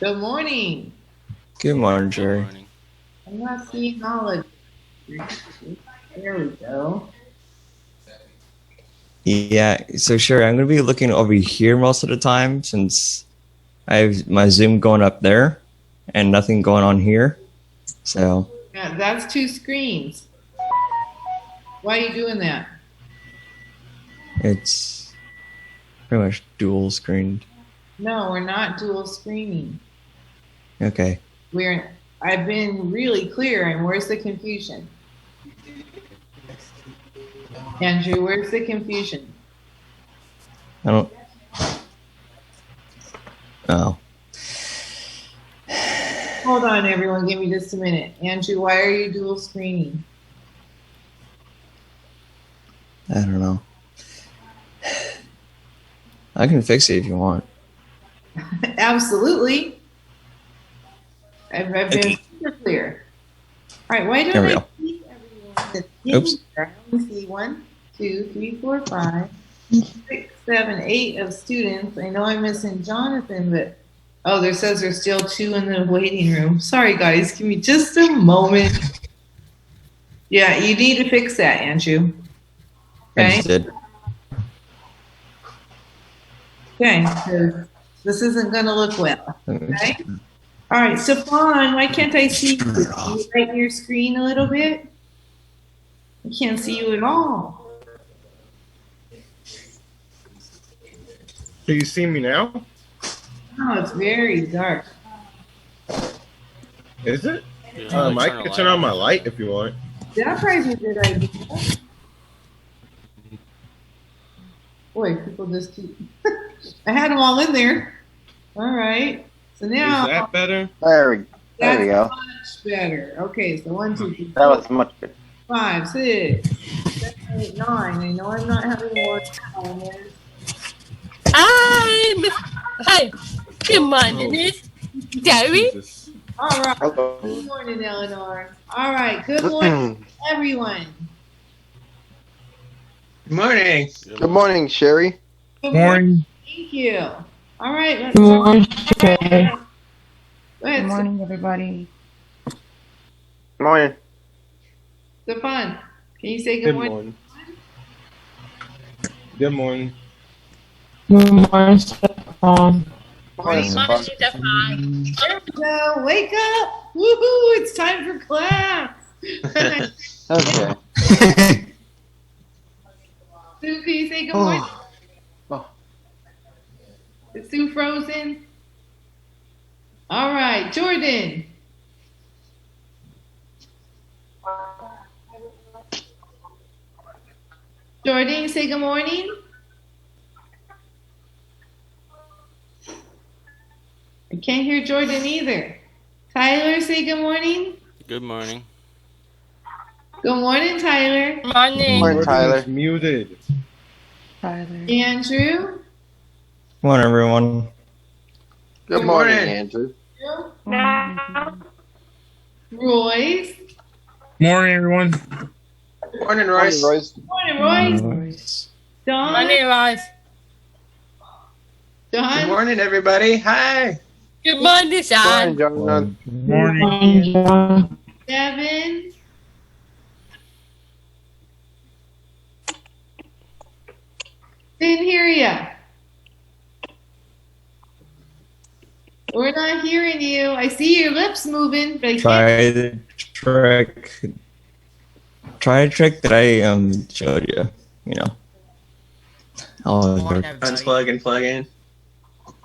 Good morning. Good morning, Good Jerry. morning. I'm not seeing all of you. There we go. Yeah, so sure, I'm gonna be looking over here most of the time since I have my Zoom going up there and nothing going on here. So Yeah, that's two screens. Why are you doing that? it's pretty much dual screened. No, we're not dual screening. Okay. I've been really clear, and where's the confusion? Andrew, where's the confusion? I don't. Oh. Hold on, everyone. Give me just a minute. Andrew, why are you dual screening? I don't know. I can fix it if you want. Absolutely. I've been super clear. All right, why don't There we I go. see everyone that's in Oops. here? I only see 1, 2, 3, 4, 5, 6, 7, 8 of students. I know I'm missing Jonathan, but oh, there says there's still 2 in the waiting room. Sorry, guys. Give me just a moment. Yeah, you need to fix that, Andrew. I Okay. just did. Okay, because this isn't going to look well. Okay. All right, Stefan, why can't I see you? Can you lighten your screen a little bit? I can't see you at all. Do you see me now? Oh, it's very dark. Is it? Yeah, I turn can the turn light on my light if you want. That probably be a good idea. Boy, people just keep. I had them all in there. All right. So now Is that better? There we that's go. much better. Okay, so 1, 2, 3, That was much better. 5, 6, 7, 8, 9. I know I'm not having more calendars. Hi, good morning, Miss Jerry. Jesus. All right. Hello. Good morning, Eleanor. All right. Good morning, everyone. Good morning. Good morning, Sherry. Good Morning. Thank you. All right. Let's Good morning, Shay. Go ahead. Good morning, everybody. Morning. Stefan, can you say good Good morning? morning. Good morning. Good morning, Stefan. Morning, Stefan. There we go. Wake up. Woohoo. It's time for class. Okay. Sue, can you say good morning? Oh. Is Sue frozen? All right. Jordan. Jordan, say good morning. I can't hear Jordan either. Tyler, say good morning. Good morning. Good morning, Tyler. Morning. Morning, Tyler. It's muted. Tyler. Andrew. Come on, everyone. Good Good morning, morning. Andrew. Royce. Morning, everyone. Morning, Royce. Morning, Royce. Morning, Royce. Nice. Don. Morning, Ross. Good Don. morning, everybody. Hi. Good morning, Morning, Sean. Jonathan. Morning. Morning, John. Devin. Didn't hear ya. We're not hearing you. I see your lips moving, but I can't. Try the trick. Try a trick that I showed you. You know. Oh, Unplug and plug in.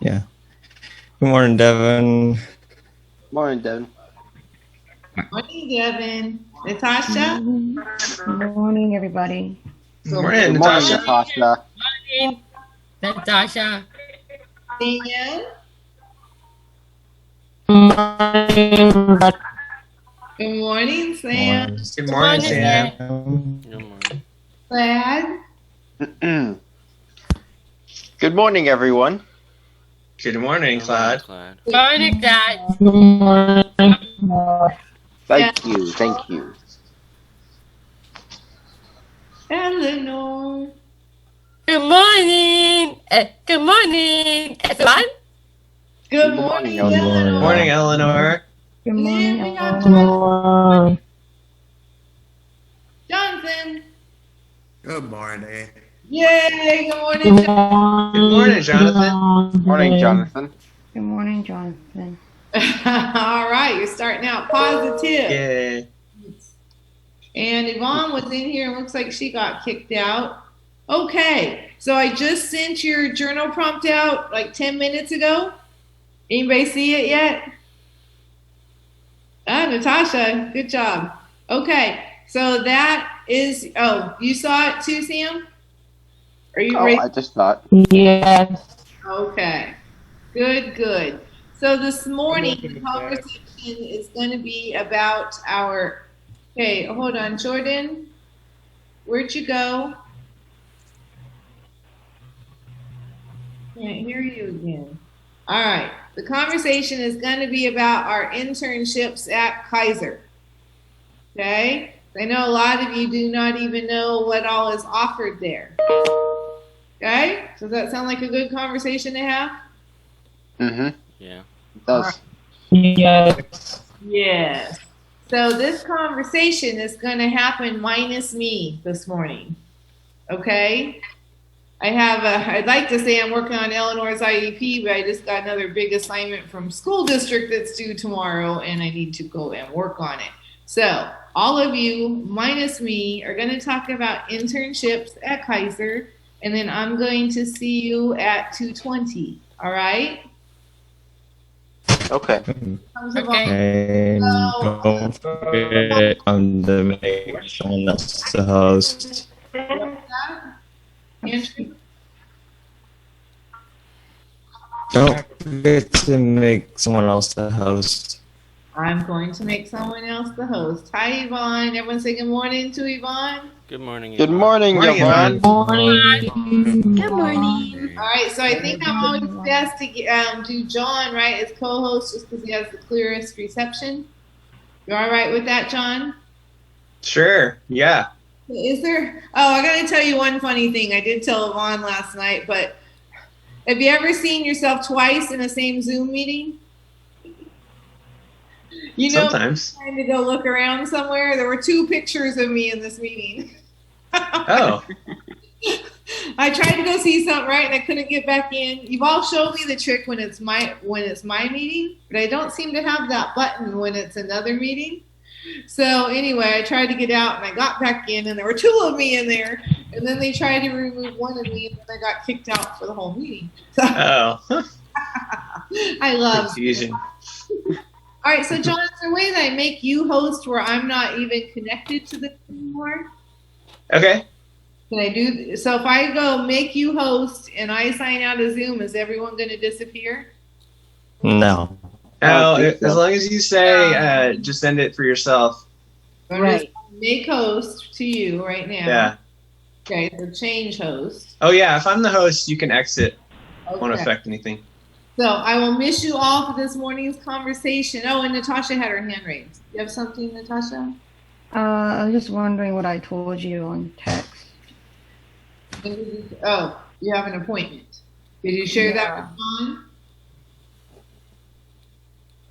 yeah. Good morning, Devin. Morning, Devin. Morning, Devin. Natasha. Good morning, everybody. Morning, Good morning, Natasha. Natasha. Morning, Natasha. Dan. Good morning, Good morning, Sam. Good morning, Sam. Good morning. Glad. Good morning, everyone. Good morning, Claude. Clyde. Morning, Dad. Good morning. Thank you. Thank you. Eleanor. Good morning. Good morning, everyone. Good Good morning, morning, Eleanor. Morning, Eleanor. Good morning, Yeah, we got Eleanor. Jonathan. Good morning. Yay, good morning, Good Jonathan. Good morning, Jonathan. Morning, Jonathan. Good morning, Jonathan. All right, you're starting out positive. Yay. And Yvonne was in here and looks like she got kicked out. Okay, so I just sent your journal prompt out like 10 minutes ago. Anybody see it yet? Ah, Natasha, good job. Okay, so that is, oh, you saw it too, Sam? Are you Oh, ready? I just thought. Yes. Okay, good, good. So this morning, looking the at that. conversation is going to be about our, okay, hold on, Jordan, where'd you go? Can't hear you again. All right, the conversation is going to be about our internships at Kaiser. Okay, I know a lot of you do not even know what all is offered there. Okay, so does that sound like a good conversation to have? Mm-hmm. Yeah. It does. Yes. Yes. So this conversation is going to happen minus me this morning. Okay? I'd like to say I'm working on Eleanor's IEP, but I just got another big assignment from school district that's due tomorrow, and I need to go and work on it. So all of you, minus me, are going to talk about internships at Kaiser, and then I'm going to see you at 2:20. All right? Okay. Comes Okay. And don't forget to make someone else the host. Andrew? Don't forget to make someone else the host. I'm going to make someone else the host. Hi, Yvonne. Everyone say good morning to Yvonne. Good morning. Good Yvonne. morning, Morning, Yvonne. Good morning. All right, so I think I'm always best to do John, right, as co-host just because he has the clearest reception. You all right with that, John? Sure. Yeah. Is there? Oh, I got to tell you one funny thing. I did tell Yvonne last night, but have you ever seen yourself twice in the same Zoom meeting? You know, Sometimes. trying to go look around somewhere. There were 2 pictures of me in this meeting. Oh. I tried to go see something, right, and I couldn't get back in. You've all showed me the trick when it's my meeting, but I don't seem to have that button when it's another meeting. So anyway, I tried to get out, and I got back in, and there were 2 of me in there. And then they tried to remove one of me, and then I got kicked out for the whole meeting. So Oh. I love. Confusion. All right, so John, is there a way that I make you host where I'm not even connected to this anymore? Okay. Can I do so? If I go make you host and I sign out of Zoom, is everyone going to disappear? No. Now, think as so. long as you say, just send it for yourself. I'm Right. just make host to you right now. Yeah. Okay, so change host. Oh, yeah. If I'm the host, you can exit. Won't Okay. affect anything. So I will miss you all for this morning's conversation. Oh, and Natasha had her hand raised. You have something, Natasha? I was just wondering what I told you on text. Oh, you have an appointment. Did you share that with John?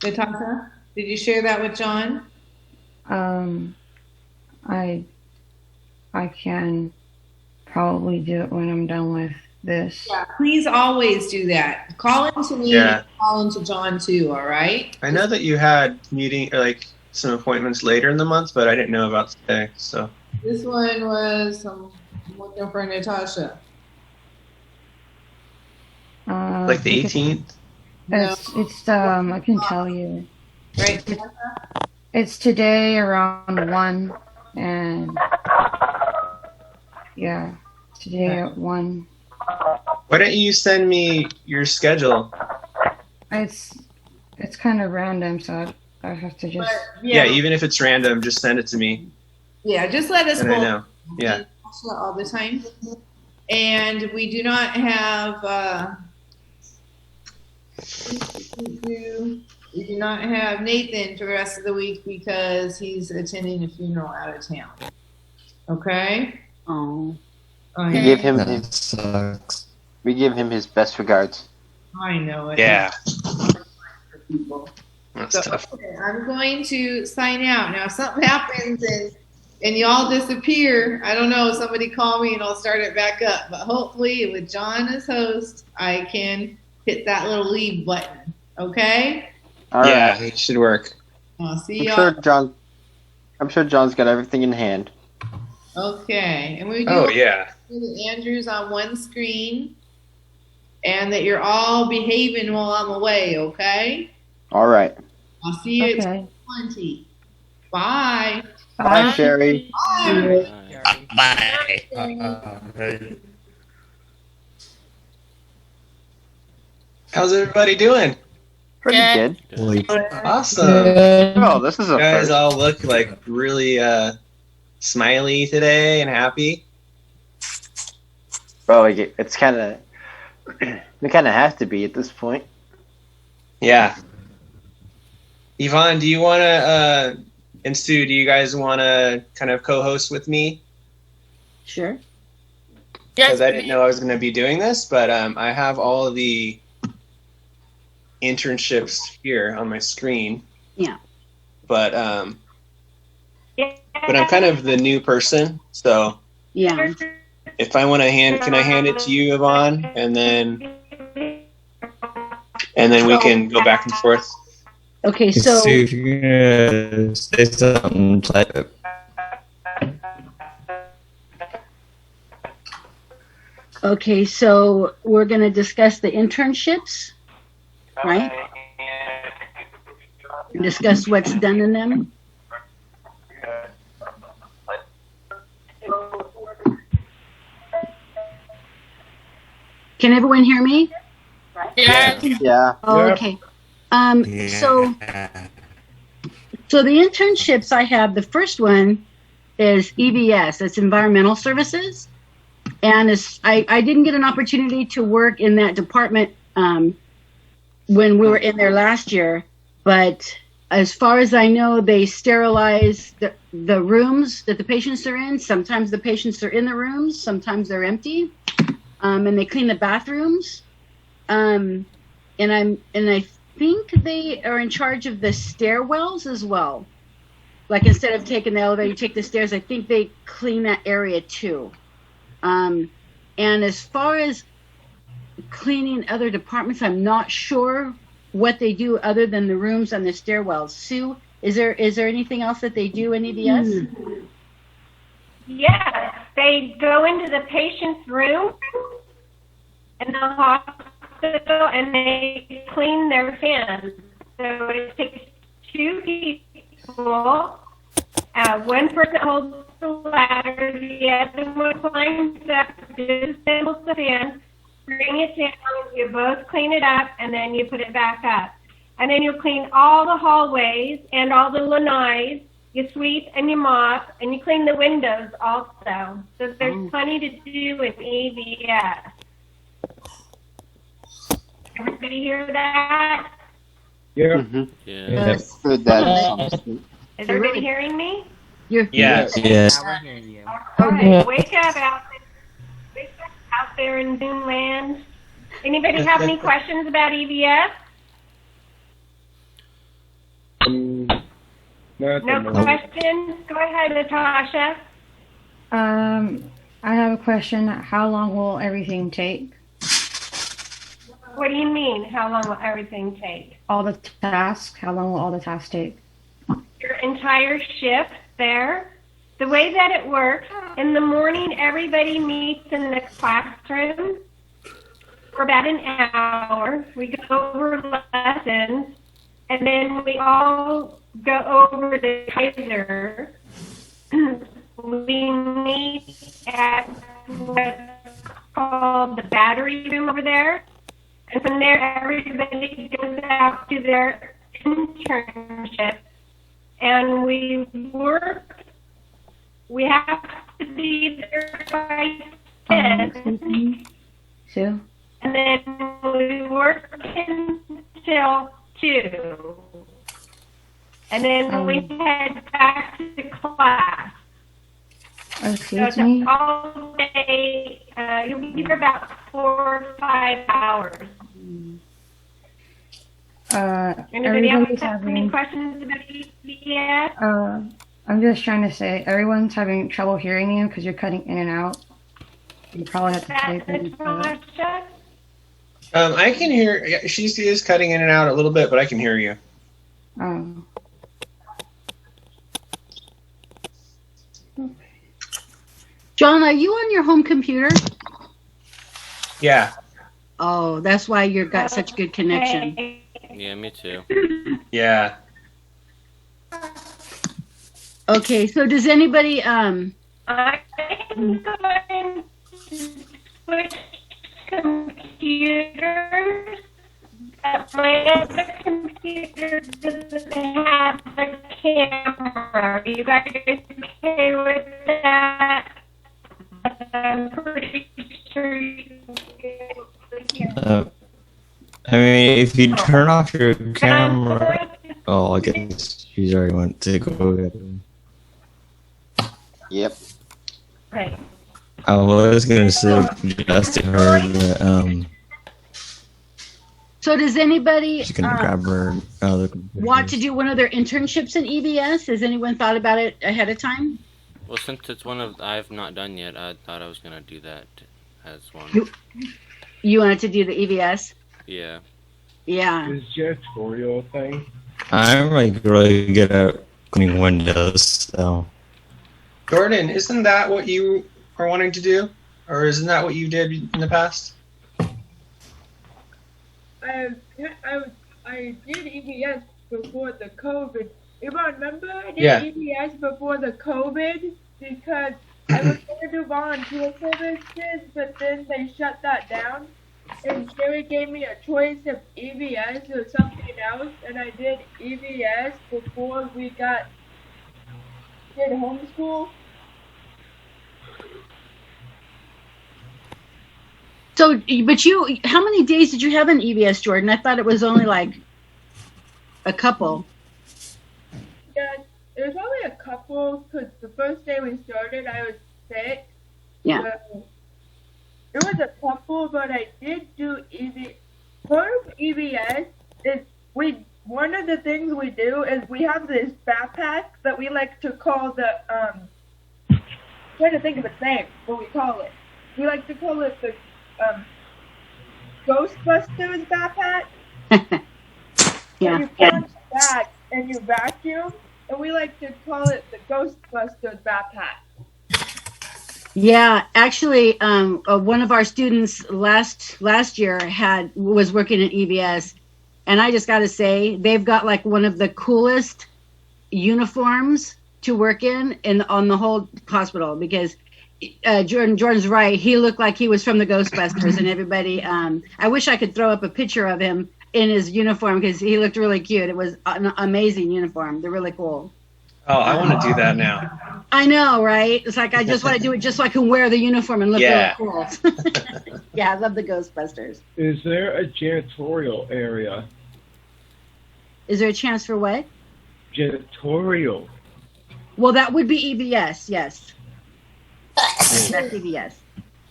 Natasha, did you share that with John? I can probably do it when I'm done with this. Yeah, please always do that. Call into me Yeah. and call into John too, all right? I know that you had some appointments later in the month, but I didn't know about today. So This one was I'm looking for Natasha. like the 18th. It's I can tell you. Right? It's today around 1 and yeah, today at 1. Why don't you send me your schedule? It's kind of random, so I have to just. But, Yeah. Even if it's random, just send it to me, yeah, just let us and I know know. Yeah. all the time. And we do not have we do not have Nathan for the rest of the week because he's attending a funeral out of town. Okay? Oh. I We give him That his, sucks. we give him his best regards. I know it. Yeah. people. That's So, tough. okay, I'm going to sign out. Now, if something happens and y'all disappear, I don't know, somebody call me and I'll start it back up. But hopefully, with John as host, I can hit that little leave button. Okay? All right. Yeah, it should work. I'll see I'm y'all. sure John's got everything in hand. Okay. And we do Oh, yeah. that Andrew's on one screen and that you're all behaving while I'm away, okay? All right. I'll see you at Okay. 20. Bye. Bye, Sherry. Bye. Bye. How's everybody doing? Pretty Good. good. Awesome. Oh, this is a You guys first. all look like really smiley today and happy. Well, it's kind of we kind of have to be at this point. Yeah. Yvonne, do you want to, and Stu, do you guys want to kind of co-host with me? Sure. Because I didn't know I was going to be doing this, but I have all of the internships here on my screen. Yeah. But I'm kind of the new person, so Yeah. if I want to can I hand it to you, Yvonne, and then we can go back and forth. Okay, So so if you're gonna say something, type it. we're going to discuss the internships, right? Discuss what's done in them. Can everyone hear me? Yeah. Yeah. Oh, Yep. okay. So the internships I have, the first one is EVS, it's Environmental Services. And I didn't get an opportunity to work in that department when we were in there last year, but as far as I know, they sterilize the rooms that the patients are in. Sometimes the patients are in the rooms, sometimes they're empty, and they clean the bathrooms. And I think they are in charge of the stairwells as well. Like instead of taking the elevator, you take the stairs. I think they clean that area too. And as far as cleaning other departments, I'm not sure what they do other than the rooms and the stairwells. Sue, is there anything else that they do in EVS? Yes, they go into the patient's room in the hospital and they clean their fans. So it takes two people. One person holds the ladder, the other one climbs up, disassembles the fan, bring it down, you both clean it up, and then you put it back up. And then you clean all the hallways and all the lanais. You sweep and you mop, and you clean the windows also. So there's plenty to do in EVS. Everybody hear that? Yeah. Yeah. That's good. That Is everybody hearing me? Yes. Yes. Okay, wake up out there. Wake up out there in Zoom land. Anybody have any questions about EVS? No questions? Go ahead, Natasha. I have a question. How long will everything take? What do you mean? How long will everything take? All the tasks? How long will all the tasks take? Your entire shift there. The way that it works, in the morning, everybody meets in the classroom for about an hour. We go over lessons, and then we all go over the Kaiser. We meet at what's called the battery room over there. And from there, everybody goes out to their internship. And we work. We have to be there by 10. Sue? And then we work until 2. And then we head back to class. So Excuse it's me? all day. You'll be there about 4 or 5 hours. Anybody else Everybody's have any having, questions about EBS? I'm just trying to say, everyone's having trouble hearing you because you're cutting in and out. You probably have to type in. Natasha? I can hear. Yeah, she is cutting in and out a little bit, but I can hear you. Oh. John, are you on your home computer? Yeah. Oh, that's why you've got such good connection. Okay. Yeah, me too. Yeah. Okay, so does anybody I'm going to switch computers. My other computer doesn't have the camera. Are you guys okay with that? I'm pretty sure you can. I mean, if you turn off your camera. Oh, I guess she's already went to go get it. Yep. Okay. I was gonna suggest to her that So does anybody she can grab her other. want to do one of their internships in EBS? Has anyone thought about it ahead of time? Well, since it's one of I've not done yet, I thought I was gonna do that as one. You wanted to do the EBS? Yeah. Yeah. Is janitorial thing? I'm like really good at cleaning windows, so. Jordan, isn't that what you are wanting to do, or isn't that what you did in the past? I did EBS before the COVID. If I remember, I did Yeah. EBS before the COVID because I was going to do volunteer services, but then they shut that down. And Sherry gave me a choice of EBS or something else, and I did EBS before we did homeschool. So, but how many days did you have in EBS, Jordan? I thought it was only like a couple. Yeah, it was only a couple because the first day we started, I was sick. Yeah. It was a couple, but I did do EBS. Part of EBS is one of the things we do is we have this backpack that we like to call the I'm trying to think of its name, what we call it. We like to call it the Ghostbusters backpack. Yeah. You put on the bag and you vacuum, and we like to call it the Ghostbusters backpack. Yeah, actually, one of our students last year was working at EBS, and I just got to say they've got like one of the coolest uniforms to work in on the whole hospital because Jordan's right. He looked like he was from the Ghostbusters, and everybody. I wish I could throw up a picture of him in his uniform because he looked really cute. It was an amazing uniform. They're really cool. Oh, I want to do that now. I know, right? It's like I just want to do it just so I can wear the uniform and look really cool. Yeah, I love the Ghostbusters. Is there a janitorial area? Is there a chance for what? Janitorial. Well, that would be EBS, yes. That's EBS.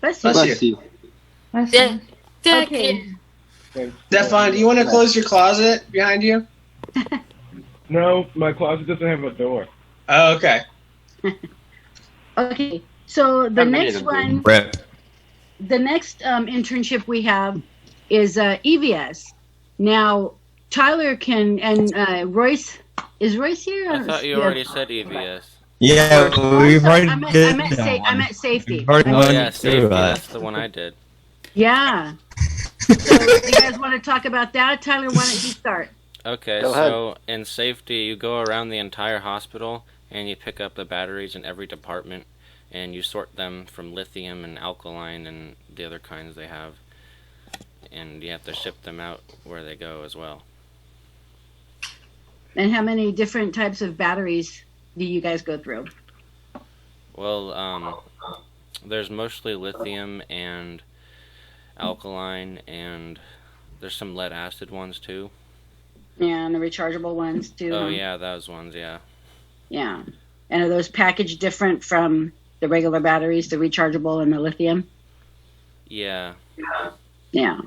Bless you. Bless you. Okay. Stefan, do you want to close your closet behind you? No, my closet doesn't have a door. Oh, okay. Okay, so the next one, Rip. the next internship we have is EVS. Now, Tyler and Royce, is Royce here? I thought you already said EVS. Yeah, we've already I meant safety. We've already Oh gone yeah, through safety. that. That's the one I did. Yeah. So, you guys want to talk about that? Tyler, why don't you start? Okay, Go ahead. so in safety, you go around the entire hospital and you pick up the batteries in every department and you sort them from lithium and alkaline and the other kinds they have. And you have to ship them out where they go as well. And how many different types of batteries do you guys go through? Well, there's mostly lithium and alkaline, and there's some lead acid ones too. Yeah, and the rechargeable ones too. Oh huh? yeah, those ones, yeah. Yeah. And are those packaged different from the regular batteries, the rechargeable and the lithium? Yeah. Yeah.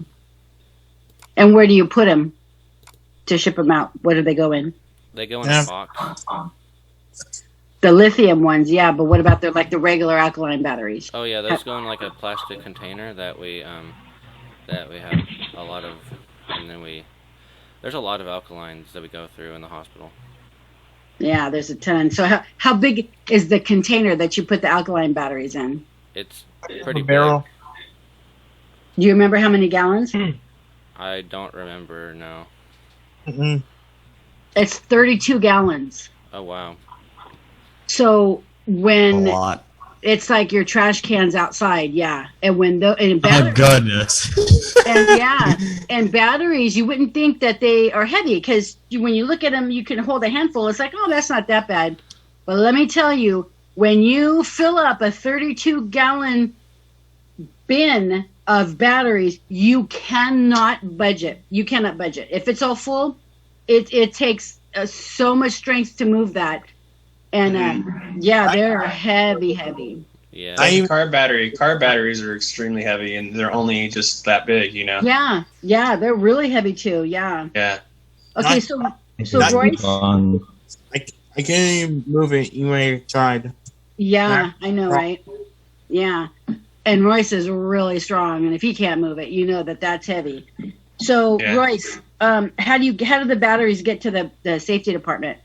And where do you put them to ship them out? What do they go in? They go in a box. The lithium ones, yeah, but what about the regular alkaline batteries? Oh yeah, those go in like a plastic container that we have a lot of, and then there's a lot of alkalines that we go through in the hospital. Yeah, there's a ton. So how big is the container that you put the alkaline batteries in? It's pretty big. Barrel. Do you remember how many gallons? I don't remember, no. Mm-hmm. It's 32 gallons. Oh wow. So when A lot. it's like your trash cans outside, yeah. And when Oh goodness. and batteries, you wouldn't think that they are heavy because when you look at them, you can hold a handful. It's like, oh, that's not that bad. But let me tell you, when you fill up a 32-gallon bin of batteries, you cannot budget. You cannot budget. If it's all full, it takes so much strength to move that. And yeah, they're heavy. Yeah. Car batteries are extremely heavy, and they're only just that big, you know. Yeah, they're really heavy too. Yeah. Yeah. Okay, so Royce. I can't even move it. You may have tried. Yeah, I know, right? Yeah, and Royce is really strong, and if he can't move it, you know that's heavy. So Yeah. Royce, how do the batteries get to the safety department?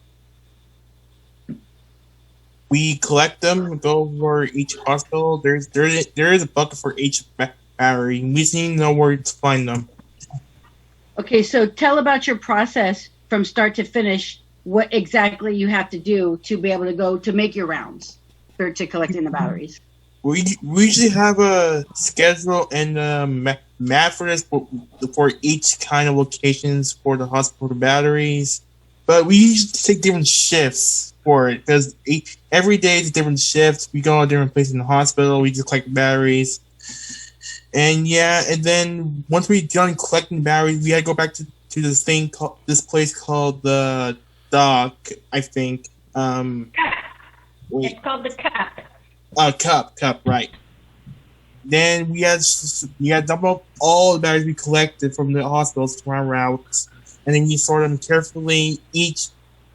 We collect them, go over each hospital. There is a bucket for each battery. We just need to know where to find them. Okay, so tell about your process from start to finish. What exactly you have to do to be able to go to make your rounds or to collecting the batteries. We usually have a schedule and a map for this for each kind of locations for the hospital batteries. But we usually take different shifts for it because every day is a different shift. We go to different places in the hospital. We just collect batteries. And yeah, and then once we're done collecting batteries, we had to go back to this place called the Dock, I think. It's called the Cup. Cup, right. Then we had dump out all the batteries we collected from the hospitals to our routes, and then you sort them carefully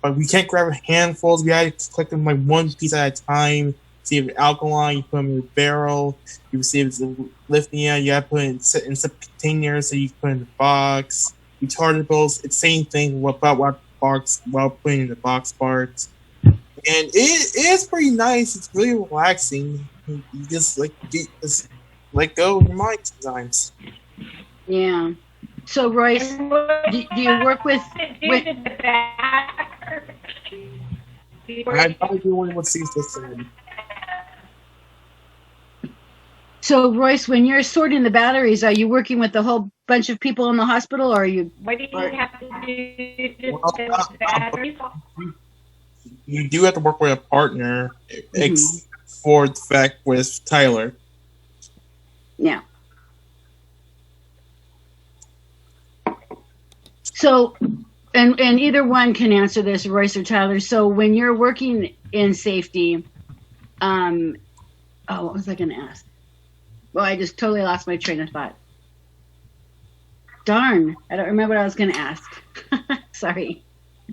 but we can't grab handfuls. We had to collect them like one piece at a time. See if it's alkaline, you put them in a barrel. You see if it's lithium, you have to put it in some containers, so you put it in the box. Rechargeables, it's the same thing about what box while putting in the box parts. And it is pretty nice. It's really relaxing. You just let go of your mind sometimes. Yeah. So Royce, do you work with? I probably do one what sees this in. So Royce, when you're sorting the batteries, are you working with a whole bunch of people in the hospital, or are you? What do you have to do to the batteries? You do have to work with a partner, except for the fact with Tyler. Yeah. So, and either one can answer this, Royce or Tyler. So when you're working in safety, what was I going to ask? Well, I just totally lost my train of thought. Darn, I don't remember what I was going to ask. Sorry.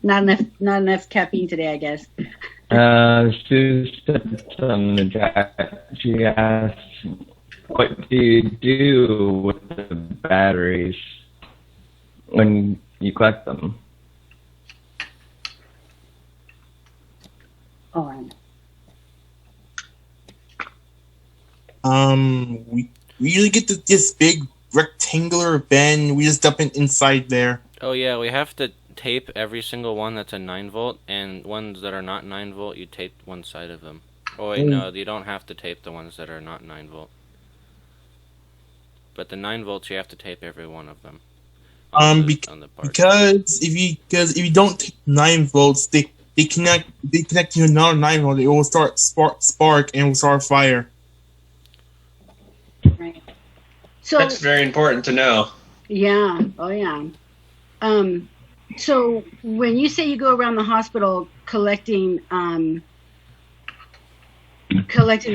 Not enough caffeine today, I guess. Sue said something in the chat. She asked, what do you do with the batteries when you collect them? All right. We usually get this big rectangular bin. We just dump it inside there. Oh yeah, we have to tape every single one that's a 9-volt, and ones that are not 9-volt, you tape one side of them. Oh wait, no, you don't have to tape the ones that are not 9-volt. But the 9-volts, you have to tape every one of them. Because if you don't take 9 volts, they connect to another 9 volt. It will start spark and it will start fire. Right. So That's very important to know. Yeah. Oh yeah. So when you say you go around the hospital collecting the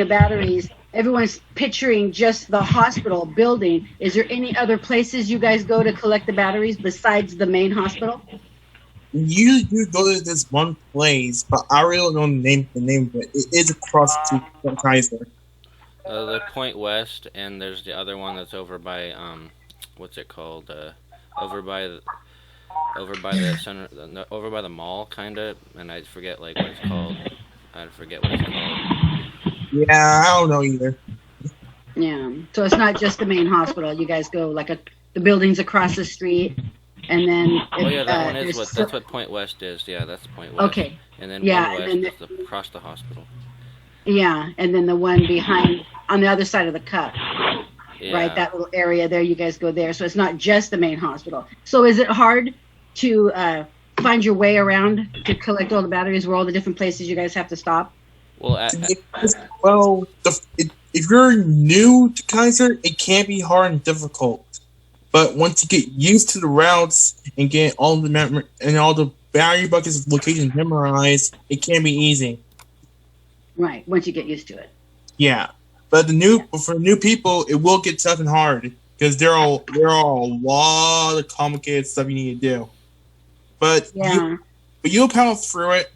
batteries, everyone's picturing just the hospital building. Is there any other places you guys go to collect the batteries besides the main hospital? you do go to this one place, but I really don't know the name of it. It is across to Kaiser. The Point West, and there's the other one that's over by what's it called? Over by the center, over by the mall, kinda. And I forget like what it's called. I forget what it's called. Yeah, I don't know either. Yeah, so it's not just the main hospital. You guys go like the buildings across the street, and then. Oh yeah, that one is that's what Point West is. Yeah, that's Point West. Okay. And then yeah, One and West then is across the hospital. Yeah, and then the one behind on the other side of the cup, Yeah. right? That little area there. You guys go there, so it's not just the main hospital. So is it hard to find your way around to collect all the batteries? Where all the different places you guys have to stop? Well, if you're new to Kaiser, it can be hard and difficult. But once you get used to the routes and get all the battery buckets locations memorized, it can be easy. Right, once you get used to it. Yeah, but for new people, it will get tough and hard because there are a lot of complicated stuff you need to do. But yeah, you'll power through it.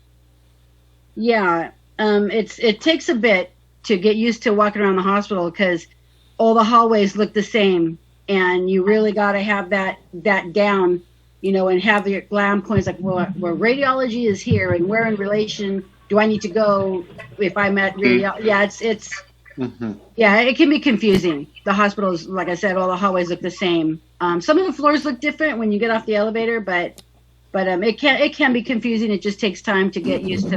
Yeah, it takes a bit to get used to walking around the hospital because all the hallways look the same, and you really got to have that down, and have your glam points like, well, where radiology is here, and where in relation do I need to go if I'm at radiology? Yeah, it's yeah, it can be confusing. The hospitals, like I said, all the hallways look the same. Some of the floors look different when you get off the elevator, but it can be confusing. It just takes time to get used to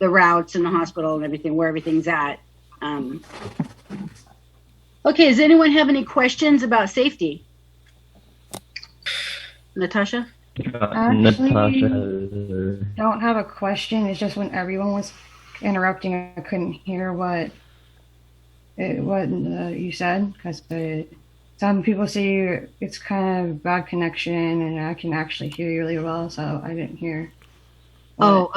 the routes in the hospital and everything, where everything's at. Okay, does anyone have any questions about safety? Natasha? Actually, don't have a question. It's just when everyone was interrupting, I couldn't hear what you said because some people say it's kind of bad connection, and I can actually hear you really well, so I didn't hear. Oh,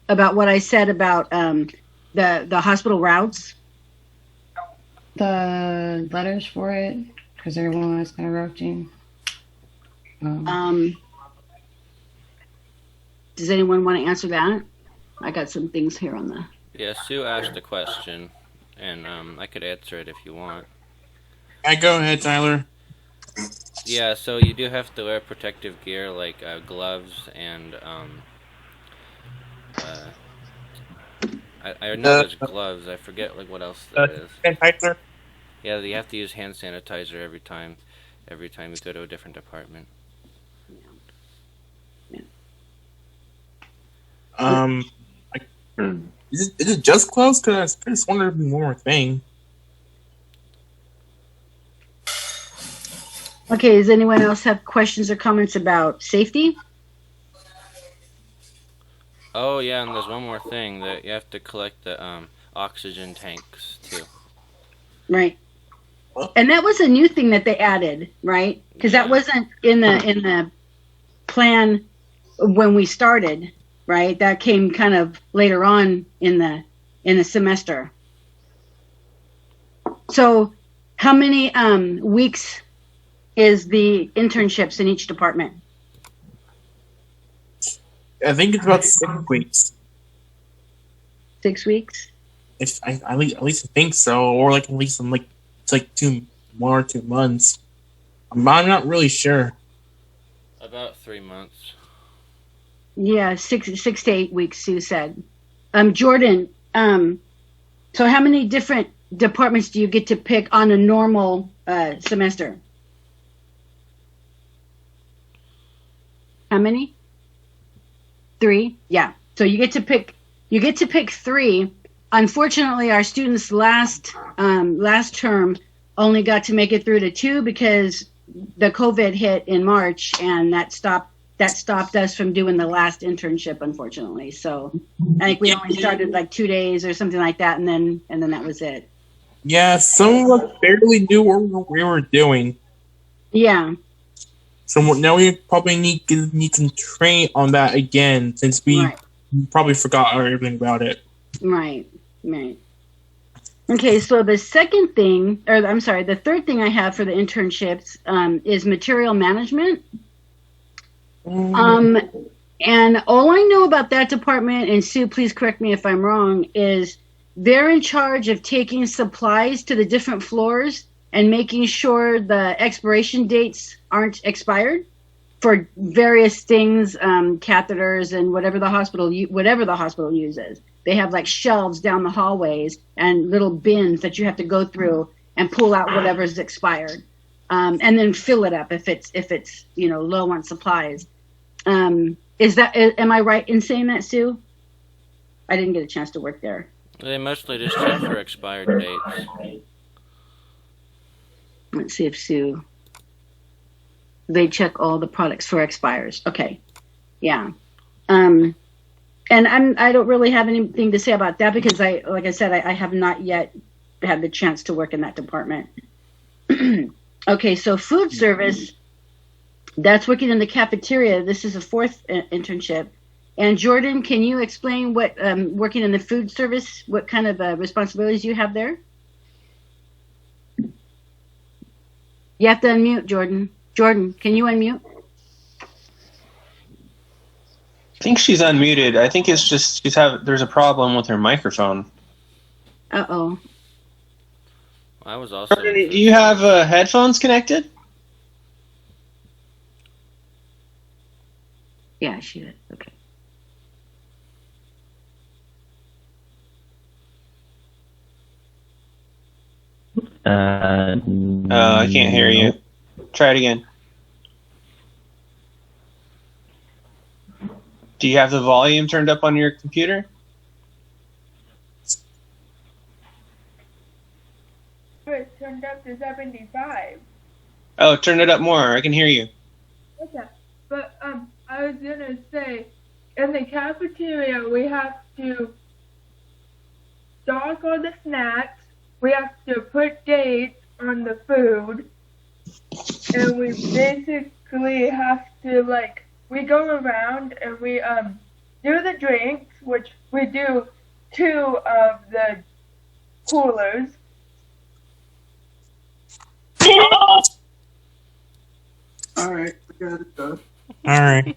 about what I said about the hospital routes. The letters for it, because everyone was interrupting. Does anyone want to answer that? I got some things here on the. Yeah, Sue asked a question, and I could answer it if you want. Go ahead, Tyler. Yeah, so you do have to wear protective gear like gloves and I know there's gloves. I forget like what else there is. Sanitizer. Yeah, you have to use hand sanitizer every time you go to a different department. Is it just gloves? Because I just wondered if there was one more thing. Okay, does anyone else have questions or comments about safety? Oh yeah, and there's one more thing that you have to collect the oxygen tanks too. Right. And that was a new thing that they added, right? Because that wasn't in the plan when we started, right? That came kind of later on in the semester. So, how many weeks is the internships in each department? I think it's about 6 weeks. 6 weeks? At least I think so, or like at least it's like 1 or 2 months. I'm not really sure. About 3 months. Yeah, 6 to 8 weeks. Sue said. Jordan. So how many different departments do you get to pick on a normal semester? How many? 3. Yeah. So you get to pick 3. Unfortunately, our students last term only got to make it through to 2 because the COVID hit in March, and that stopped us from doing the last internship, unfortunately. So I think we only started like 2 days or something like that, and then that was it. Yeah, some of us barely knew what we were doing. Yeah. So now we probably need some training on that again, since we probably forgot everything about it. Right. Okay, so the third thing I have for the internships is material management. And And all I know about that department, and Sue, please correct me if I'm wrong, is they're in charge of taking supplies to the different floors and making sure the expiration dates aren't expired for various things, catheters and whatever the hospital uses. They have like shelves down the hallways and little bins that you have to go through and pull out whatever's expired, and then fill it up if it's low on supplies. Am I right in saying that, Sue? I didn't get a chance to work there. They mostly just check for expired dates. Let's see if Sue. They check all the products for expires. Okay, yeah. And I don't really have anything to say about that because like I said, I have not yet had the chance to work in that department. Okay, so food service. That's working in the cafeteria. This is a fourth internship. And Jordan, can you explain what working in the food service, what kind of responsibilities you have there? You have to unmute, Jordan. Jordan, can you unmute? I think she's unmuted. I think it's just there's a problem with her microphone. Uh-oh. I was also... Do you have headphones connected? Yeah, she did. Okay. I can't hear you. Try it again. Do you have the volume turned up on your computer? It's turned up to 75. Oh, turn it up more. I can hear you. Okay, but I was gonna say, in the cafeteria we have to stock all the snacks. We have to put dates on the food, and we basically have to we go around and we do the drinks, which we do 2 of the coolers. All right, I got it done. All right.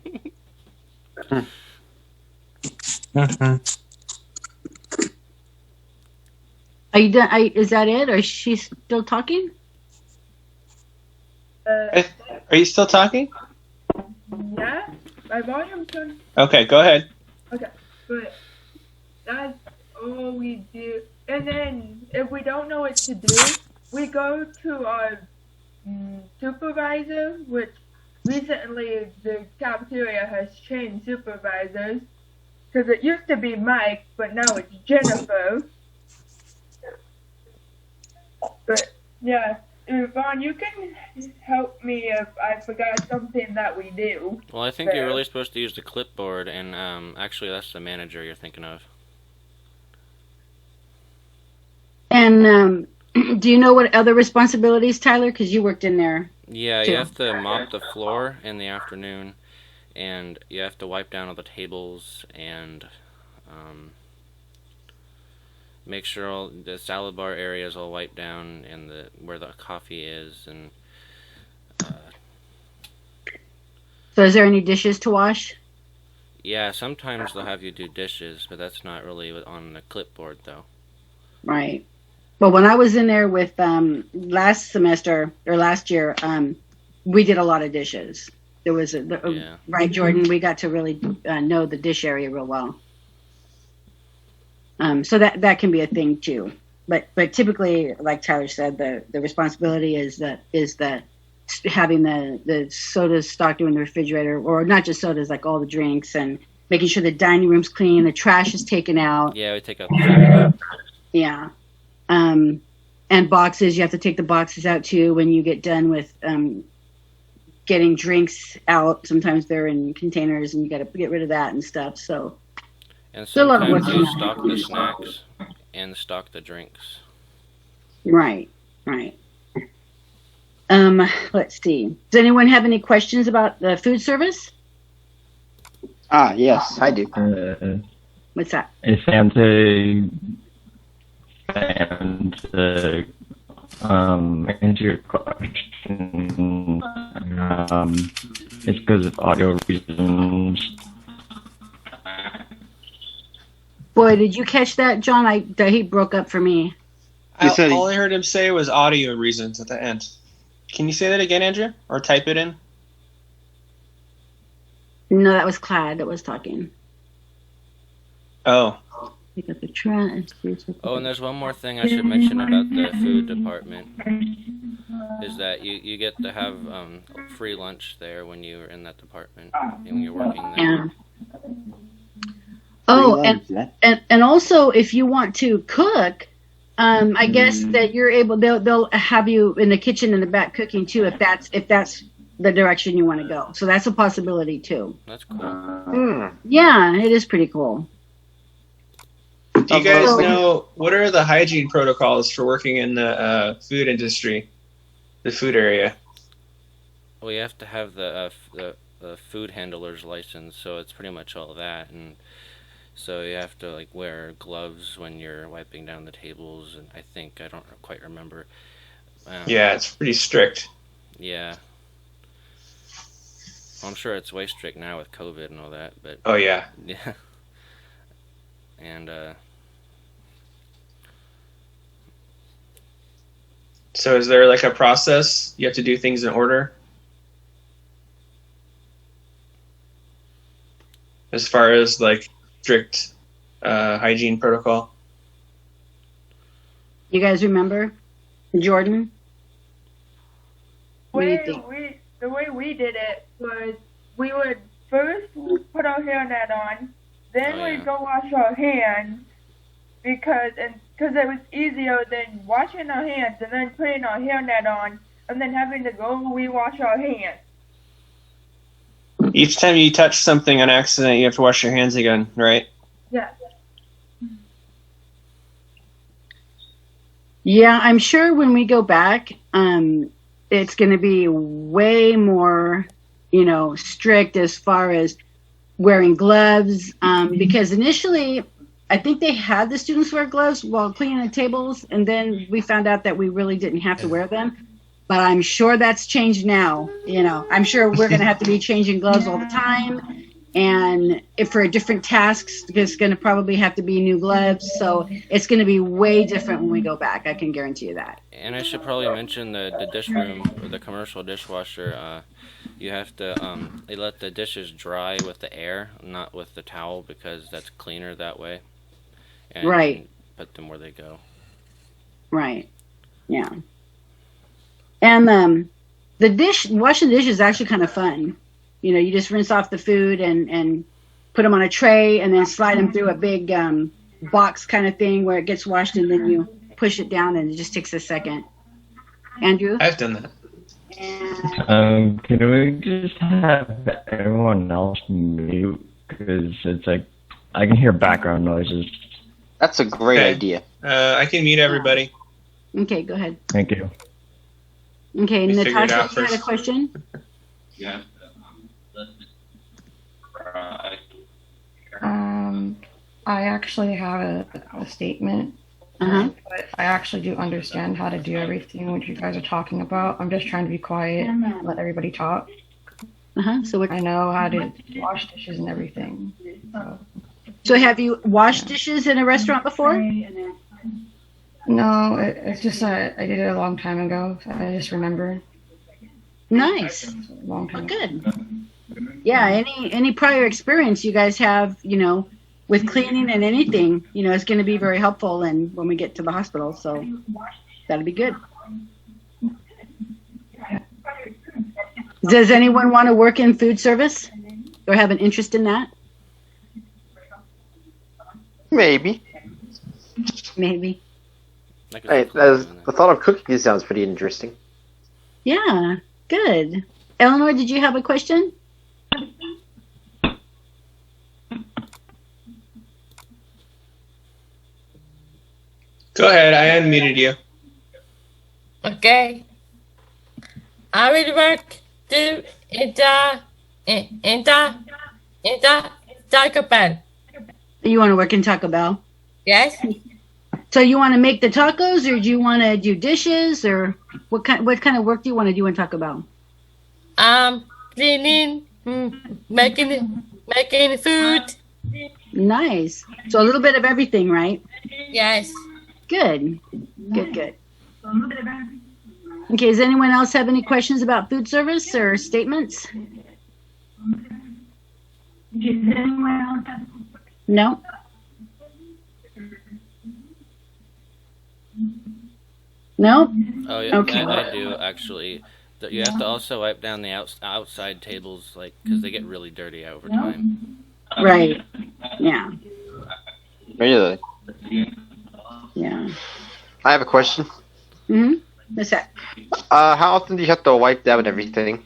Are you done? Is that it, or is she still talking? Are you still talking? Yeah, my volume's turned. Okay, go ahead. Okay, but that's all we do. And then if we don't know what to do, we go to our supervisor, which recently the cafeteria has changed supervisors. Because it used to be Mike, but now it's Jennifer. But yeah, Yvonne, you can help me if I forgot something that we do. Well, I think you're really supposed to use the clipboard, and actually that's the manager you're thinking of. And do you know what other responsibilities, Tyler? Because you worked in there. Yeah, too. you have to mop the floor in the afternoon, and you have to wipe down all the tables, and make sure all the salad bar area is all wiped down, and where the coffee is, and So is there any dishes to wash? yeah, sometimes they'll have you do dishes, but that's not really on the clipboard, though. Right. Well, when I was in there with last semester or last year, we did a lot of dishes. There was right, Jordan. We got to really know the dish area real well. So that can be a thing too. But typically, like Tyler said, the responsibility is having the sodas stocked in the refrigerator, or not just sodas, like all the drinks, and making sure the dining room's clean, the trash is taken out. Yeah, we take out the Yeah. And boxes, you have to take the boxes out too when you get done with getting drinks out. Sometimes they're in containers and you got to get rid of that and stuff. So, and still a lot of work. sometimes you stock the snacks and stock the drinks. Right. Let's see. Does anyone have any questions about the food service? Yes, I do. What's that? It sounds to answer your question. It's because of audio reasons. Boy, did you catch that, John? He broke up for me. All I heard him say was audio reasons at the end. Can you say that again, Andrew? Or type it in? No, that was Clyde that was talking. Oh. Pick up the trash. Oh, and there's one more thing I should mention about the food department. Is that you get to have free lunch there when you're in that department, when you're working there. Yeah. Oh, and also if you want to cook, I guess that you're able. They'll have you in the kitchen in the back cooking too, if that's the direction you want to go. So that's a possibility too. That's cool. Yeah, it is pretty cool. Do you guys know what are the hygiene protocols for working in the food industry, the food area? Well, you have to have the food handler's license, so it's pretty much all that, and so you have to like wear gloves when you're wiping down the tables, and I don't quite remember. Yeah, it's pretty strict. Yeah. Well, I'm sure it's way strict now with COVID and all that, but. Oh yeah. Yeah. And So is there like a process? You have to do things in order? As far as like strict hygiene protocol? You guys remember? Jordan? What do you think? The way we did it was we would first put our hairnet on, then we'd go wash our hands because it was easier than washing our hands and then putting our hairnet on and then having to go rewash our hands. Each time you touch something on accident, you have to wash your hands again, right? Yeah. Yeah, I'm sure when we go back, it's going to be way more, strict as far as wearing gloves. Because initially, I think they had the students wear gloves while cleaning the tables, and then we found out that we really didn't have to wear them. But I'm sure that's changed now. I'm sure we're going to have to be changing gloves all the time. And if for different tasks, there's going to probably have to be new gloves. So it's going to be way different when we go back. I can guarantee you that. And I should probably mention the dish room, or the commercial dishwasher. You have to they let the dishes dry with the air, not with the towel, because that's cleaner that way. And right. Put them where they go. Right. Yeah. And washing the dish is actually kind of fun. You just rinse off the food and put them on a tray and then slide them through a big box kind of thing where it gets washed, and then you push it down and it just takes a second. Andrew? I've done that. Can we just have everyone else mute? Because it's like, I can hear background noises. That's a great idea. I can mute everybody. Okay, go ahead. Thank you. Okay, Natasha, you had a question? Yeah. I actually have a statement. But I actually do understand how to do everything what you guys are talking about. I'm just trying to be quiet and let everybody talk. So I know how to wash dishes and everything. So have you washed dishes in a restaurant before? No, it's just I did it a long time ago. I just remember. Nice. Long time. Good. Yeah. Any prior experience you guys have, with cleaning and anything, is going to be very helpful. And when we get to the hospital, so that'll be good. Does anyone want to work in food service or have an interest in that? Maybe. Maybe. Hey, the thought of cooking sounds pretty interesting. Yeah, good. Eleanor, did you have a question? Go ahead, I unmuted you. Okay. I will work in Taco Bell. You want to work in Taco Bell? Yes. So you want to make the tacos, or do you want to do dishes, or what kind of work do you want to do in Taco Bell? Cleaning, making food. Nice. So a little bit of everything, right? Yes. Good. Good. Okay, does anyone else have any questions about food service or statements? No? No? Oh yeah, Okay. I do actually. You have to also wipe down the outside tables, like, because they get really dirty over time. Right. Yeah. Really? Yeah. I have a question. Mm-hmm. What's that? How often do you have to wipe down everything?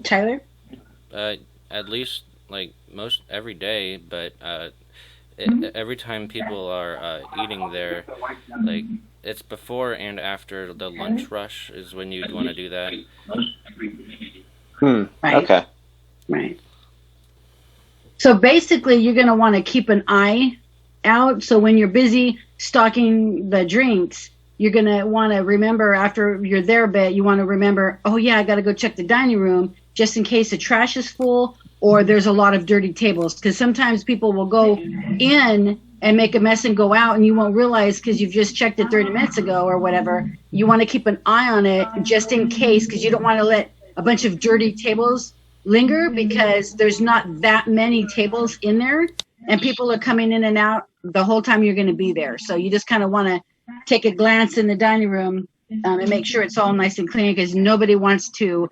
Tyler? At least like most every day, but every time people are eating there, like it's before and after the lunch rush is when you'd want to do that. Right. Okay. Right. So basically, you're going to want to keep an eye out. So when you're busy stocking the drinks, you're going to want to remember after you're there a bit, you want to remember, oh yeah, I got to go check the dining room just in case the trash is full or there's a lot of dirty tables. Because sometimes people will go in and make a mess and go out and you won't realize because you've just checked it 30 minutes ago or whatever. You want to keep an eye on it just in case, because you don't want to let a bunch of dirty tables linger, because there's not that many tables in there and people are coming in and out the whole time you're going to be there. So you just kind of want to take a glance in the dining room and make sure it's all nice and clean, because nobody wants to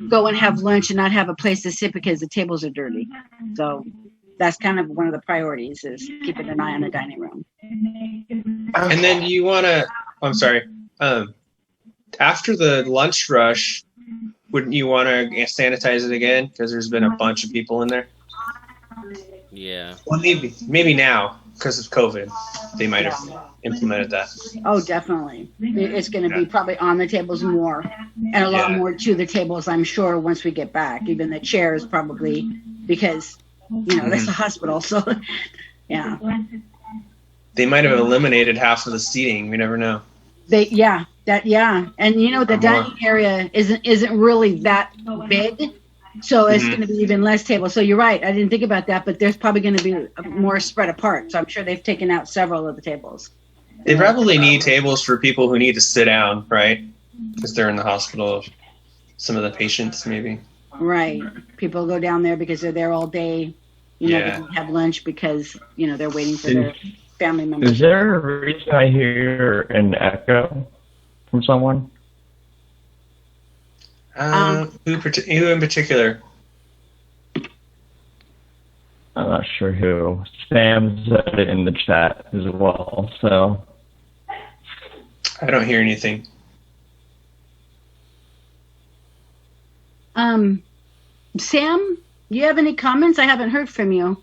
go and have lunch and not have a place to sit because the tables are dirty. So that's kind of one of the priorities, is keeping an eye on the dining room. And then you want to, I'm sorry, after the lunch rush, wouldn't you want to sanitize it again? Because there's been a bunch of people in there. Yeah. Well, maybe now, because of COVID, they might have implemented that. Oh, definitely. It's going to be probably on the tables more, and a lot more to the tables, I'm sure, once we get back. Even the chairs probably, because, that's a hospital. So, yeah. They might have eliminated half of the seating. We never know. And the dining area isn't really that big, so it's going to be even less tables. So you're right, I didn't think about that, but there's probably going to be more spread apart. So I'm sure they've taken out several of the tables. They probably need tables for people who need to sit down, right? Because they're in the hospital. Some of the patients, maybe. Right. People go down there because they're there all day. They don't have lunch because they're waiting for their family members. Is there a reason I hear an echo from someone? Who in particular? I'm not sure who. Sam said it in the chat as well, so. I don't hear anything. Sam, do you have any comments? I haven't heard from you.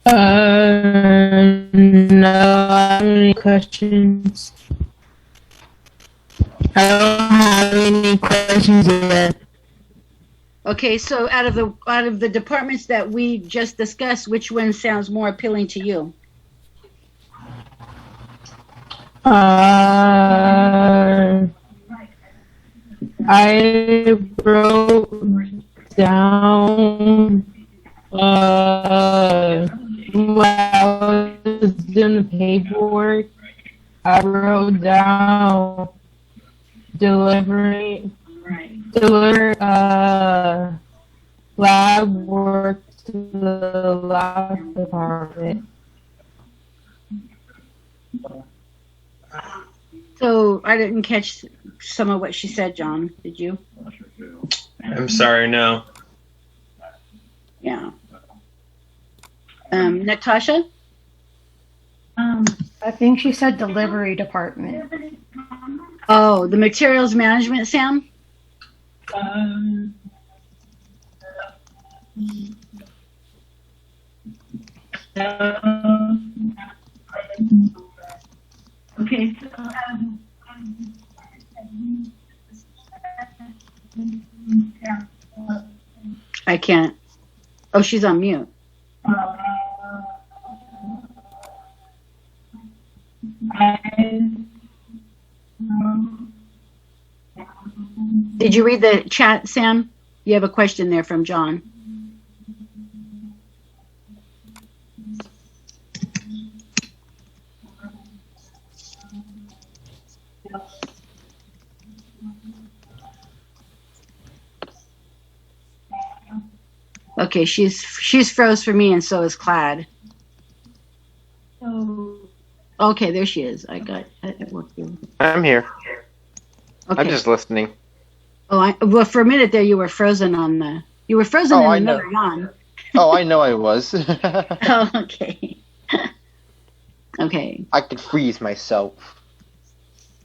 No, I don't have any questions. I don't have any questions yet. Okay, so out of the departments that we just discussed, which one sounds more appealing to you? I wrote down when I was doing the paperwork. I wrote down deliver lab work to the lab department. So I didn't catch some of what she said, John. Did you? I'm sorry, no. Yeah. Natasha? I think she said delivery department. Oh, the materials management, Sam? Okay, so I can't. Oh, she's on mute. Did you read the chat, Sam? You have a question there from John. Okay, she's froze for me, and so is Clad. Okay, there she is. I got it worked. I'm here. Okay. I'm just listening. Oh, well, for a minute there, you were frozen on the. You were frozen in I another know. yawn. Oh, I know I was. Oh, okay. Okay. I could freeze myself.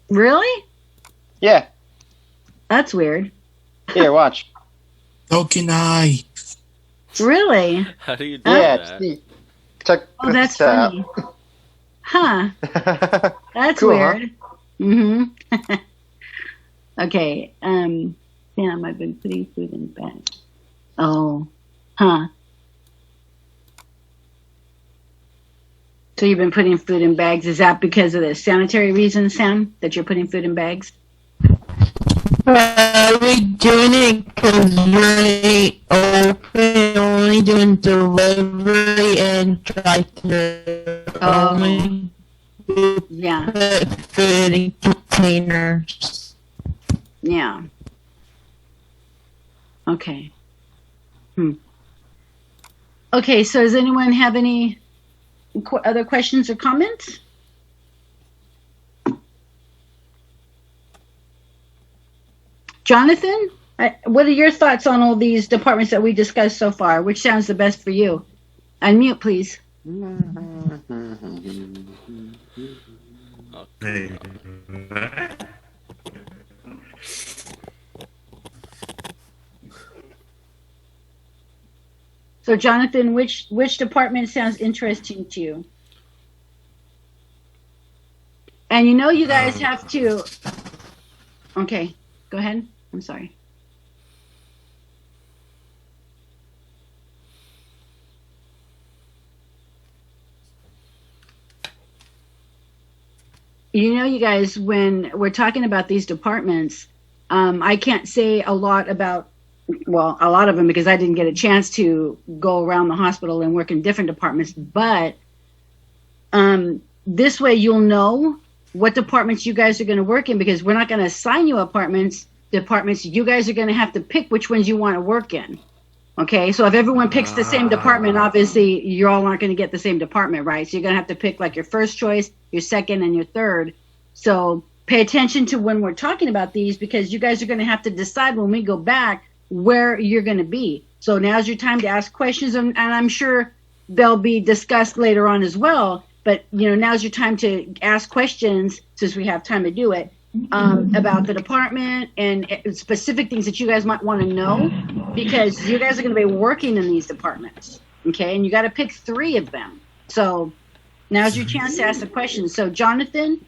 Really? Yeah. That's weird. Here, watch. So can I. Really? How do you do Yeah, that? check Oh, that's this out. funny. Huh. That's Cool, huh? weird. Mm-hmm. Okay. Sam, I've been putting food in bags. Oh. Huh. So you've been putting food in bags. Is that because of the sanitary reasons, Sam, that you're putting food in bags? We're doing it because we're open, only doing delivery and drive-through. Only Yeah. put food in containers. Yeah. Okay. Okay, so does anyone have any other questions or comments? Jonathan, what are your thoughts on all these departments that we discussed so far? Which sounds the best for you? Unmute, please. So, Jonathan, which department sounds interesting to you? And you know you guys have to... Okay, go ahead. I'm sorry. You know, you guys, when we're talking about these departments, I can't say a lot about, well, a lot of them because I didn't get a chance to go around the hospital and work in different departments. But this way you'll know what departments you guys are going to work in, because we're not going to assign you departments. You guys are going to have to pick which ones you want to work in. Okay, so if everyone picks the same department, obviously you all aren't going to get the same department, right? So you're going to have to pick like your first choice, your second, and your third. So pay attention to when we're talking about these, because you guys are going to have to decide when we go back where you're going to be. So now's your time to ask questions, and I'm sure they'll be discussed later on as well. But, you know, now's your time to ask questions, since we have time to do it, about the department and specific things that you guys might want to know, because you guys are going to be working in these departments, okay? And you got to pick 3 of them. So now's your chance to ask the questions. So, Jonathan,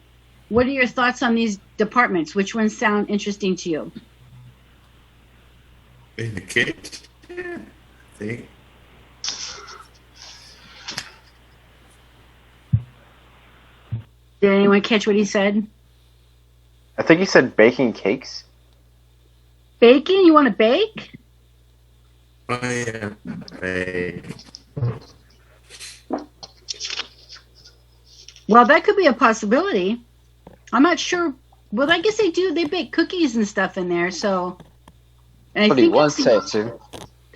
what are your thoughts on these departments? Which ones sound interesting to you? In the kitchen, I think. Did anyone catch what he said? I think he said baking cakes. Baking? You want to bake? Oh, yeah. Bake. Well, that could be a possibility. I'm not sure. Well, I guess they do. They bake cookies and stuff in there. So, and What he was saying too.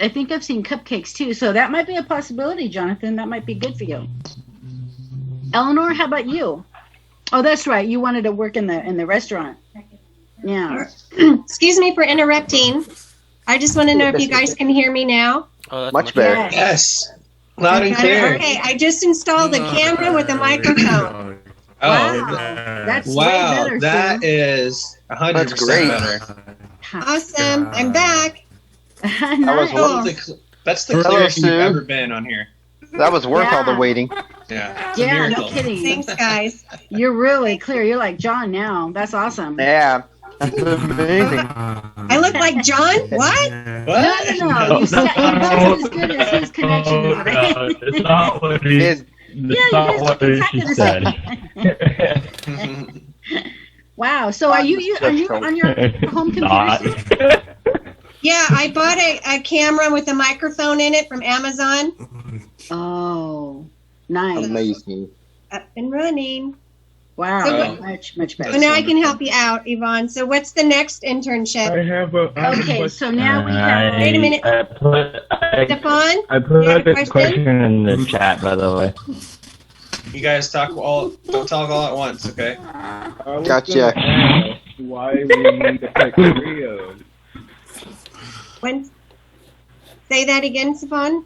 I think I've seen cupcakes too. So that might be a possibility, Jonathan. That might be good for you. Eleanor, how about you? Oh, that's right. You wanted to work in the restaurant. Yeah. Excuse me for interrupting. I just want to know if you guys can hear me now. Oh, that's Much better. Yes. Loud and clear. Okay, I just installed a camera with a microphone. Oh, Wow. That's way wow. better, That Sue. is 100% That's great. better. Awesome. I'm back. Nice. That's the Hello, clearest you've Sue. ever been on here. That was worth all the Yeah. waiting. Yeah. It's a Yeah, miracle. no kidding. Thanks, guys. You're really clear. You're like John now. That's awesome. Yeah. That's amazing. I look like John? What? What? No. You sound as good as his connection is. No, it's not what he, His- it's not what exactly she the said. Wow. So are you on your home Not. computer? Yeah, I bought a camera with a microphone in it from Amazon. Oh, nice. Amazing. Up and running. Wow, So what- much better. So now I can help you out, Yvonne. So what's the next internship? I have a Okay, so now we have. Wait a minute. Stefan? I put You had a a question in the chat, by the way. You guys don't talk all at once, okay? Gotcha. Why we need to pick 3 of them? When? Say that again, Stefan.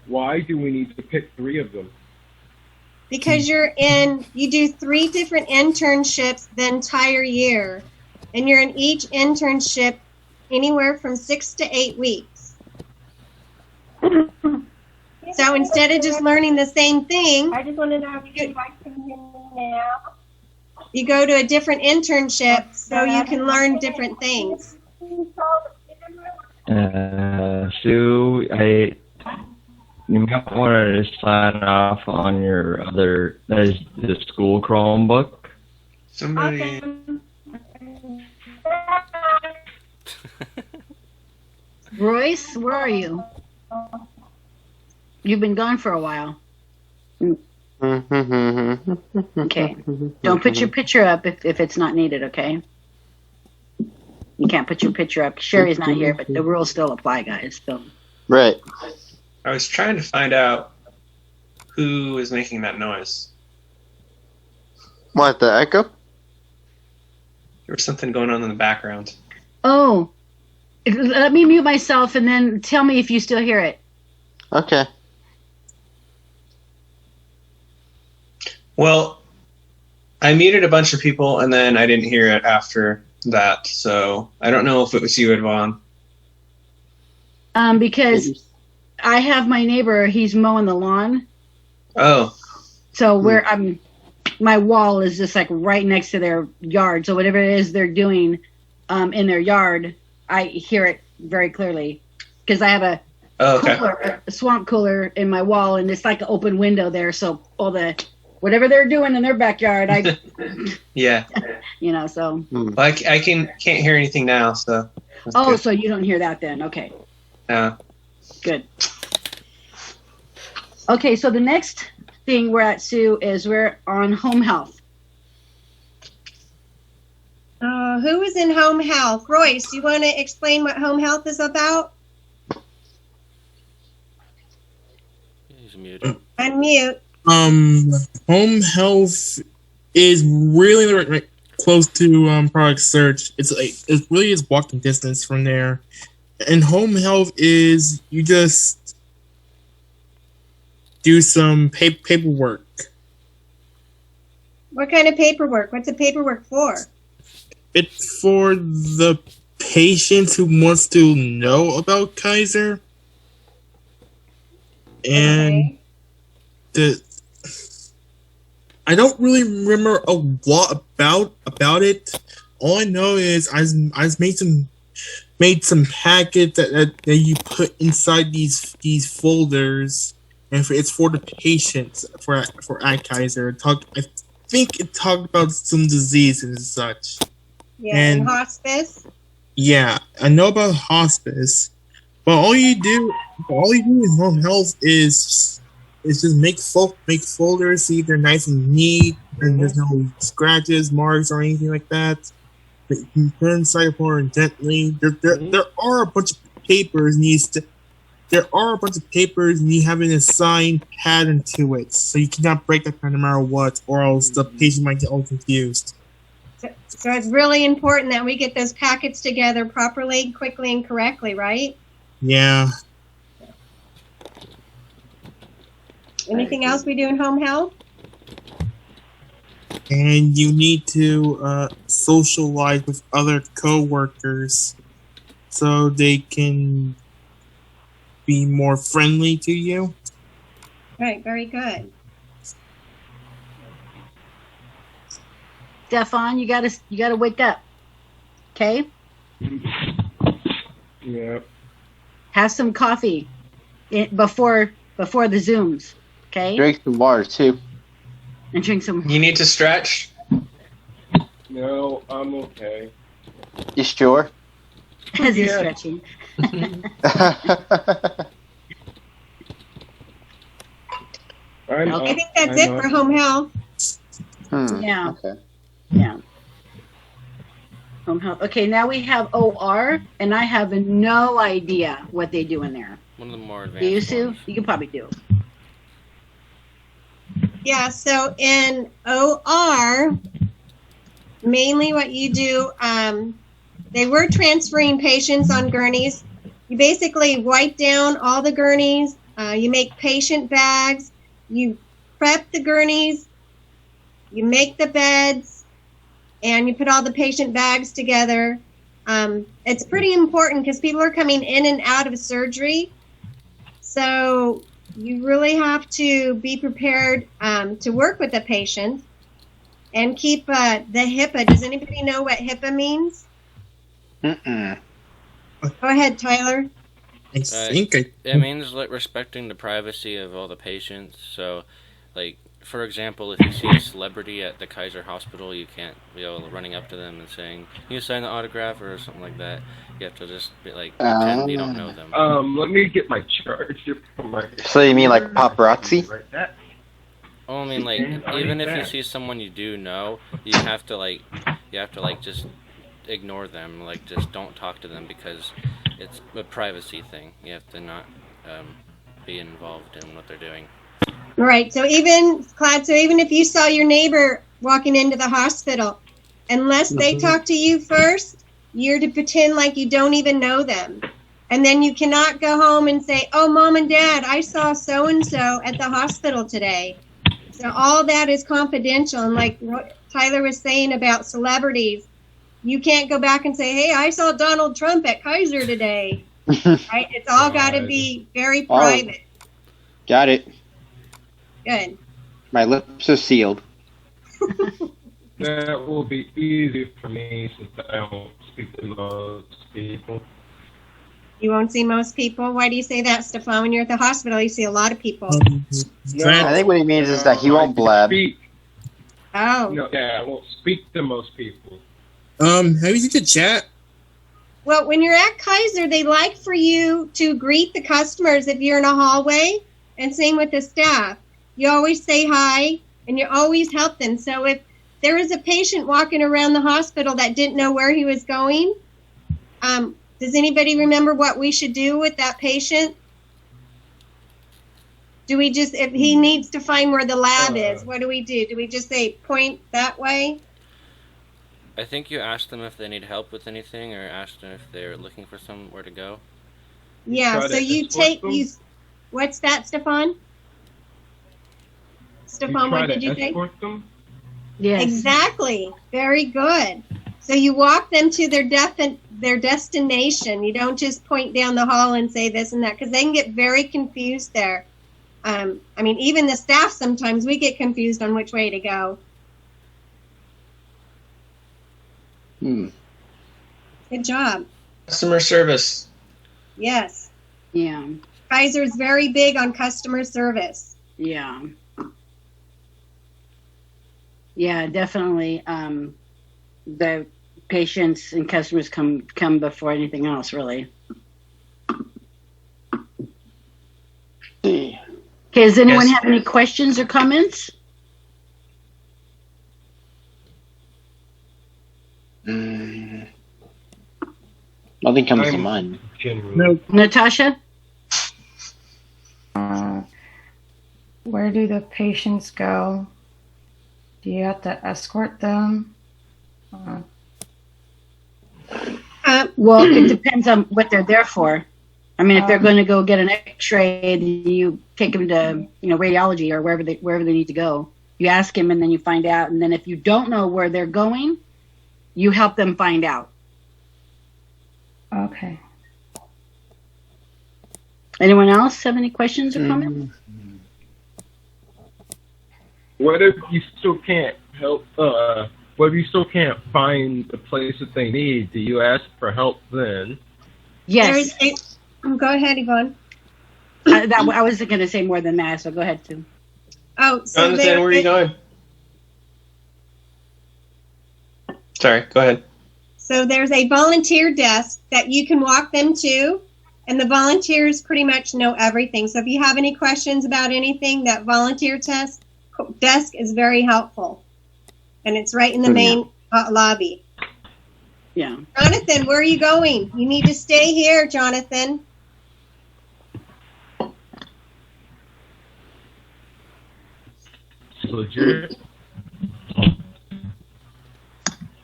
Why do we need to pick 3 of them? Because you do 3 different internships the entire year, and you're in each internship anywhere from 6 to 8 weeks. So instead of just learning the same thing, I just want to know if you guys can hear me now. you go to a different internship so you can learn different things. Sue, you might want to sign off on your other, the school Chromebook. Somebody. Royce, where are you? You've been gone for a while. Okay. Don't put your picture up if it's not needed, okay? You can't put your picture up. Sherry's not here, but the rules still apply, guys. So. Right. I was trying to find out who is making that noise. What, the echo? There was something going on in the background. Oh, let me mute myself and then tell me if you still hear it. Okay. Well, I muted a bunch of people and then I didn't hear it after that, so I don't know if it was you, Yvonne. Because I have my neighbor, he's mowing the lawn. Oh. So where my wall is just like right next to their yard. So whatever it is they're doing in their yard, I hear it very clearly because I have a cooler, a swamp cooler in my wall, and it's like an open window there. So all the whatever they're doing in their backyard, I Yeah. you know. So Well, I can't hear anything now, so. that's oh, good. so you don't hear that then? Okay, good. Okay, so the next thing we're at, Sue, is we're on home health. Who is in home health? Royce, you want to explain what home health is about? He's muted. Unmute. Home health is really right close to product search. It really is walking distance from there. And home health is you just do some paperwork. What kind of paperwork? What's the paperwork for? It's for the patient who wants to know about Kaiser. And I don't really remember a lot about it. All I know is I made some packets that you put inside these folders, and it's for the patients for Kaiser. I think it talked about some disease and such. Yeah, and hospice. Yeah, I know about hospice, but all you do in home health is just make folders, see if they're nice and neat, and there's no scratches, marks, or anything like that. But you can put inside the folder gently. There are a bunch of papers and you have an assigned pattern to it, so you cannot break that pattern no matter what, or else the patient might get all confused. So it's really important that we get those packets together properly, quickly, and correctly, right? Yeah. Anything else we do in home health? And you need to socialize with other coworkers so they can be more friendly to you. Right, very good. Stefan, you gotta wake up. Okay? Yeah. Have some coffee before the Zooms. Okay? Drink some water too. And drink some. You need to stretch? No, I'm okay. You sure? As he's stretching. I think that's it for home health. Yeah. Yeah. Home health. Okay, now we have OR, and I have no idea what they do in there. One of the more Do advanced you, Sue? ones. You can probably do. Yeah, so in OR, mainly what you do, they were transferring patients on gurneys. You basically wipe down all the gurneys. You make patient bags. You prep the gurneys. You make the beds. And you put all the patient bags together. It's pretty important because people are coming in and out of surgery. So you really have to be prepared to work with the patient and keep the HIPAA. Does anybody know what HIPAA means? Mm-mm. Go ahead, Tyler. It means like respecting the privacy of all the patients. So, like for example, if you see a celebrity at the Kaiser Hospital, you can't be running up to them and saying, "Can you sign the autograph?" or something like that. You have to just be like pretend you don't know them. Let me get my charger from my. So you mean like paparazzi? Oh, I mean, like even if you see someone you do know, you have to just ignore them. Like just don't talk to them because it's a privacy thing. You have to not be involved in what they're doing. Right. So even if you saw your neighbor walking into the hospital, unless they talk to you first, you're to pretend like you don't even know them. And then you cannot go home and say, "Oh, Mom and Dad, I saw so-and-so at the hospital today." So all that is confidential. And like what Tyler was saying about celebrities, you can't go back and say, "Hey, I saw Donald Trump at Kaiser today." Right? It's all got to be very private. Got it. Good. My lips are sealed. That will be easy for me since I don't speak to most people. You won't see most people. Why do you say that, Stefan? When you're at the hospital, you see a lot of people. I think what he means is that he won't blab. Oh. No, I won't speak to most people. Have you seen the chat? Well, when you're at Kaiser, they like for you to greet the customers if you're in a hallway, and same with the staff. You always say hi, and you always help them. So if there is a patient walking around the hospital that didn't know where he was going, does anybody remember what we should do with that patient? Do we just, if he needs to find where the lab is, what do we do? Do we just say point that way? I think you ask them if they need help with anything, or ask them if they're looking for somewhere to go. Yeah, so you take, what's that, Stefan? Stefan, what did you say? Yes. Exactly. Very good. So you walk them to their destination. You don't just point down the hall and say this and that, because they can get very confused there. I mean, even the staff, sometimes we get confused on which way to go. Good job. Customer service. Yes. Yeah. Kaiser's very big on customer service. Yeah. Yeah, definitely. The patients and customers come before anything else, really. Okay, does anyone have any questions or comments? Nothing comes to mind. No. Natasha? Where do the patients go? Do you have to escort them? Well, it depends on what they're there for. I mean, if they're going to go get an X-ray, you take them to, radiology or wherever they need to go. You ask them, and then you find out. And then if you don't know where they're going, you help them find out. Okay. Anyone else have any questions or comments? What if you still can't help? What if you still can't find the place that they need? Do you ask for help then? Yes. Go ahead, Yvonne. I was going to say more than that, so go ahead, too. Oh, so Jonathan, where are you going? Sorry, go ahead. So there's a volunteer desk that you can walk them to, and the volunteers pretty much know everything. So if you have any questions about anything, that volunteer desk is very helpful. And it's right in the main lobby. Yeah. Jonathan, where are you going? You need to stay here, Jonathan. Legit.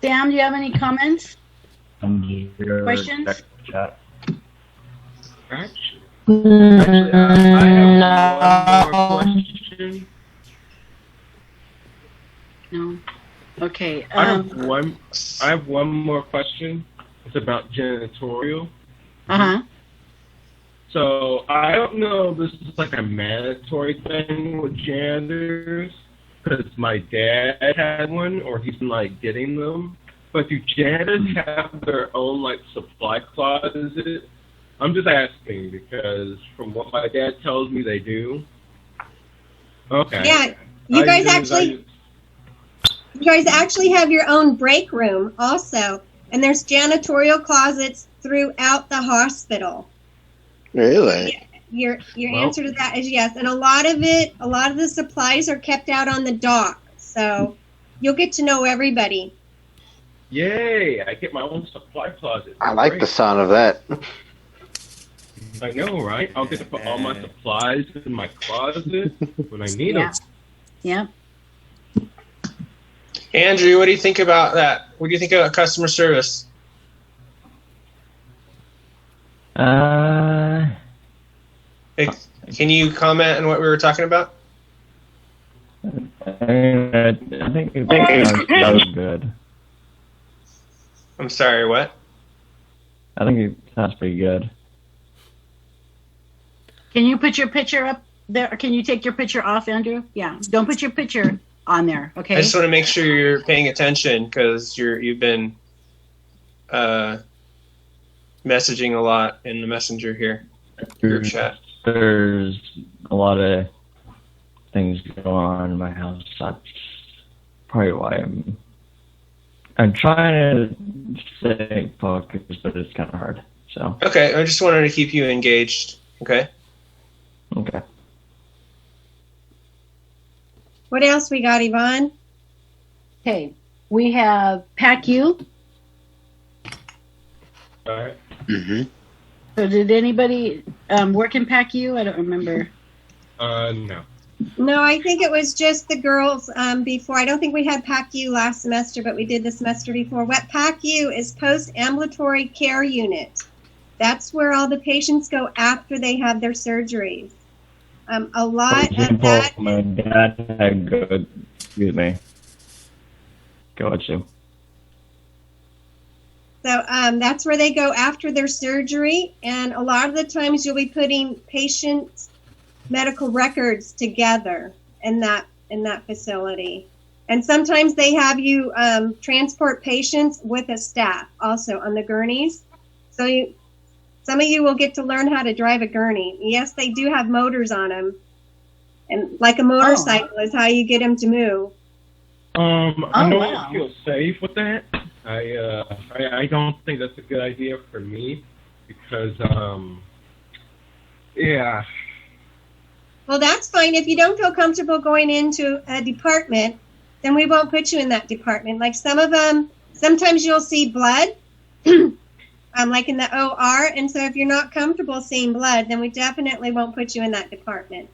Sam, do you have any comments? Questions? Chat. Actually, I have one more question. No. Okay. I have one more question. It's about janitorial. Uh-huh. So I don't know if this is like a mandatory thing with janitors, because my dad had one, or he's been like getting them. But do janitors have their own like supply closet? I'm just asking because from what my dad tells me, they do. Okay. Yeah, you guys actually have your own break room also, and there's janitorial closets throughout the hospital. Really? Your answer to that is yes, and a lot of the supplies are kept out on the dock, so you'll get to know everybody. Yay! I get my own supply closet. I like the sound of that. I know, right? I'll get to put all my supplies in my closet when I need them. Yeah. Andrew, what do you think about that? What do you think about customer service? Hey, can you comment on what we were talking about? I think that was good. I'm sorry, what? I think it sounds pretty good. Can you put your picture up there? Can you take your picture off, Andrew? Yeah. Don't put your picture on there, okay? I just want to make sure you're paying attention because you've been messaging a lot in the messenger here, group chat. There's a lot of things going on in my house. That's probably why I'm trying to stay focused, but it's kind of hard. So. Okay, I just wanted to keep you engaged. Okay. Okay. What else we got, Yvonne? Okay. We have PACU. All right. Mm-hmm. So did anybody work in PACU? I don't remember. No. No, I think it was just the girls before. I don't think we had PACU last semester, but we did the semester before. What PACU is post-ambulatory care unit. That's where all the patients go after they have their surgeries. A lot of that. My dad had good. Excuse me. Go ahead, Sue. So that's where they go after their surgery, and a lot of the times you'll be putting patients' medical records together in that facility. And sometimes they have you transport patients with a staff also on the gurneys. So some of you will get to learn how to drive a gurney. Yes, they do have motors on them, and like a motorcycle is how you get them to move. I don't feel safe with that. I don't think that's a good idea for me because, yeah. Well, that's fine. If you don't feel comfortable going into a department, then we won't put you in that department. Like some of them, sometimes you'll see blood, like in the OR. And so if you're not comfortable seeing blood, then we definitely won't put you in that department.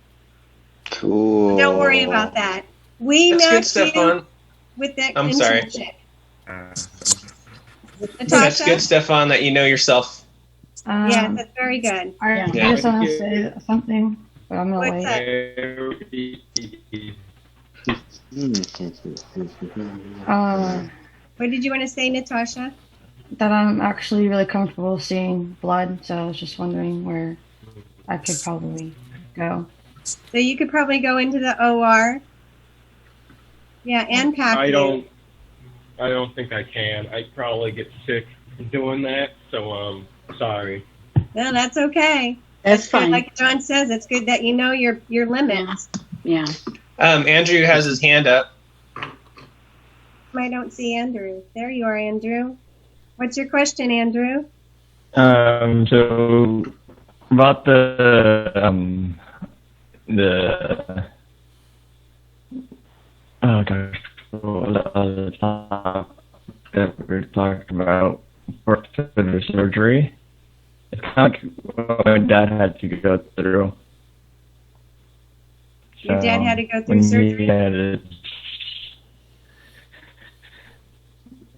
Cool. Don't worry about that. We That's good, match you Stefan. with the I'm sorry. internship. That's good, Stefan, that you know yourself. Yeah, that's very good. I just want to say something, but I'm going What's to wait. What did you want to say, Natasha? That I'm actually really comfortable seeing blood, so I was just wondering where I could probably go. So you could probably go into the OR. Yeah, and PACU. I don't think I can. I'd probably get sick from doing that, so sorry. No, that's okay. That's good. fine. Like John says, it's good that you know your limits. Yeah. Andrew has his hand up. I don't see Andrew. There you are, Andrew. What's your question, Andrew? So about the oh gosh, what other topic that we talked about for the surgery? It's kind of like what my dad had to go through. Your dad had to go through when surgery?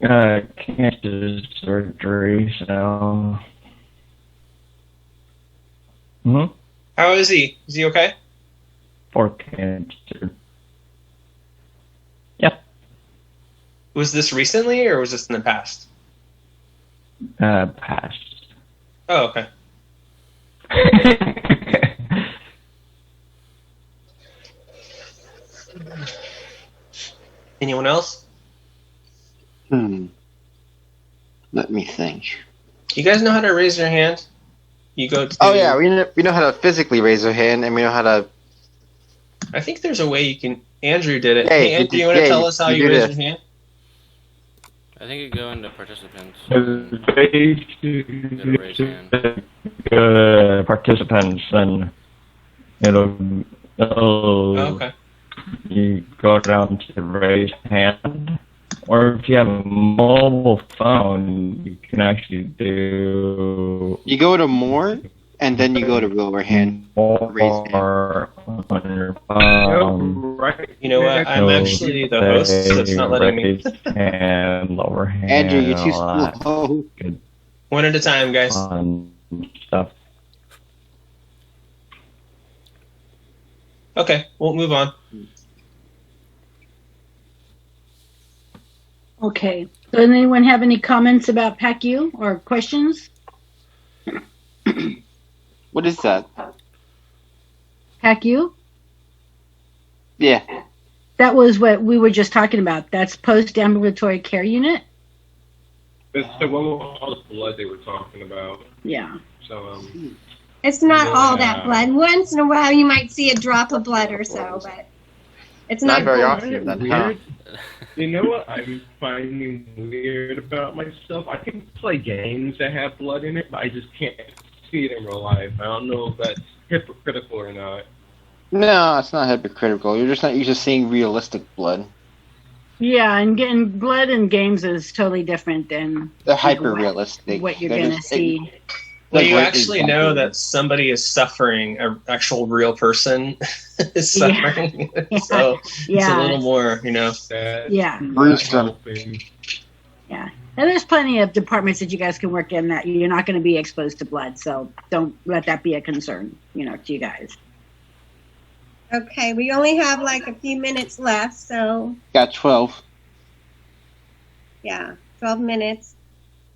He had cancer surgery, so. How is he? Is he okay? For cancer. Yeah. Was this recently or was this in the past? Past. Oh, okay. Anyone else? Let me think. You guys know how to raise your hand? You go to. Oh yeah, we know how to physically raise our hand, and we know how to. I think there's a way you can. Andrew did it. Yeah, Hey, Andrew, you want to tell us how you do raise this. your hand? I think you go into participants. Participants, and it'll Okay. you go down to raise hand, or if you have a mobile phone, you can actually do You go to more, and then you go to lower hand. Raise hand. or on your phone. You know what? I'm actually the host, so it's not letting me. Raise hand, lower hand. Andrew, you're too all that slow. good One at a time, guys. fun stuff. Okay, we'll move on. Okay. Does anyone have any comments about PACU or questions? What is that? PACU? Yeah. That was what we were just talking about. That's post-ambulatory care unit? It's the one with all the blood they were talking about. Yeah. So, It's not all Yeah. that blood. Once in a while, you might see a drop of blood or so, but it's not, Not very gold. often. Then, huh? weird. You know what I'm finding weird about myself? I can play games that have blood in it, but I just can't see it in real life. I don't know if that's hypocritical or not. No, it's not hypocritical. You're just not used to seeing realistic blood. Yeah, and getting blood in games is totally different than They're hyper realistic. what you're going to see. Well, you Like, actually know that somebody is suffering, an actual real person is suffering. So it's a Yeah. little more, you know. Yeah. Gruesome. Yeah. And there's plenty of departments that you guys can work in that you're not going to be exposed to blood. So don't let that be a concern, to you guys. Okay, we only have like a few minutes left, so Got 12. yeah, 12 minutes.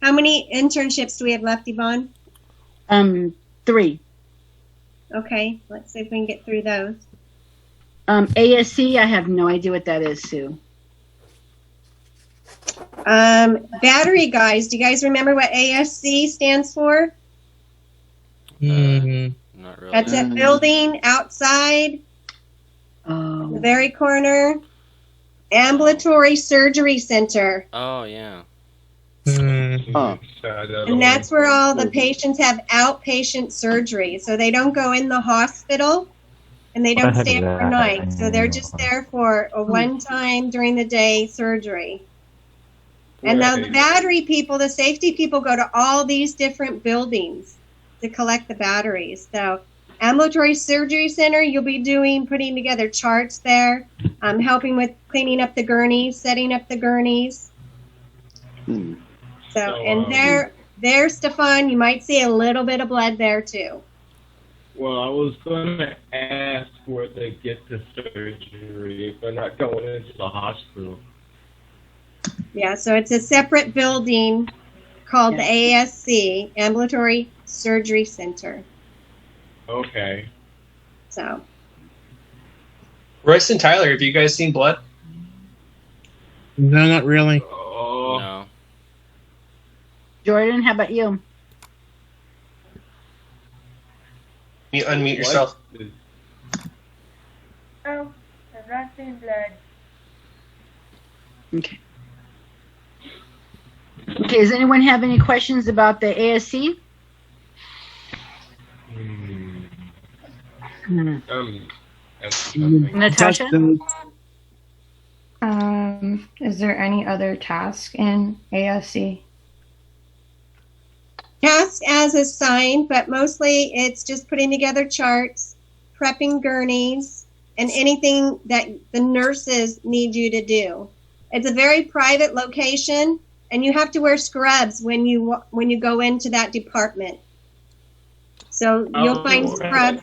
How many internships do we have left, Yvonne? 3. Okay, let's see if we can get through those. ASC, I have no idea what that is, Sue. Battery guys, do you guys remember what ASC stands for? Not really. That's a building outside, the very corner. Ambulatory Surgery Center. Oh yeah. And that's where all the patients have outpatient surgery. So they don't go in the hospital and they don't stay overnight. So they're just there for a one-time during the day surgery. And now the battery people, the safety people, go to all these different buildings to collect the batteries. So Ambulatory Surgery Center, you'll be putting together charts there, helping with cleaning up the gurneys, setting up the gurneys. So, and there, Stefan, you might see a little bit of blood there too. Well, I was going to ask where they get the surgery if they're not going into the hospital. Yeah, so it's a separate building called the ASC, Ambulatory Surgery Center. Okay. So, Royce and Tyler, have you guys seen blood? No, not really. No. Jordan, how about you? You unmute yourself. Oh, I've not seen blood. Okay. Okay, does anyone have any questions about the ASC? Natasha? Is there any other task in ASC? Task as assigned, but mostly it's just putting together charts, prepping gurneys, and anything that the nurses need you to do. It's a very private location, and you have to wear scrubs when you go into that department. So you'll find scrubs.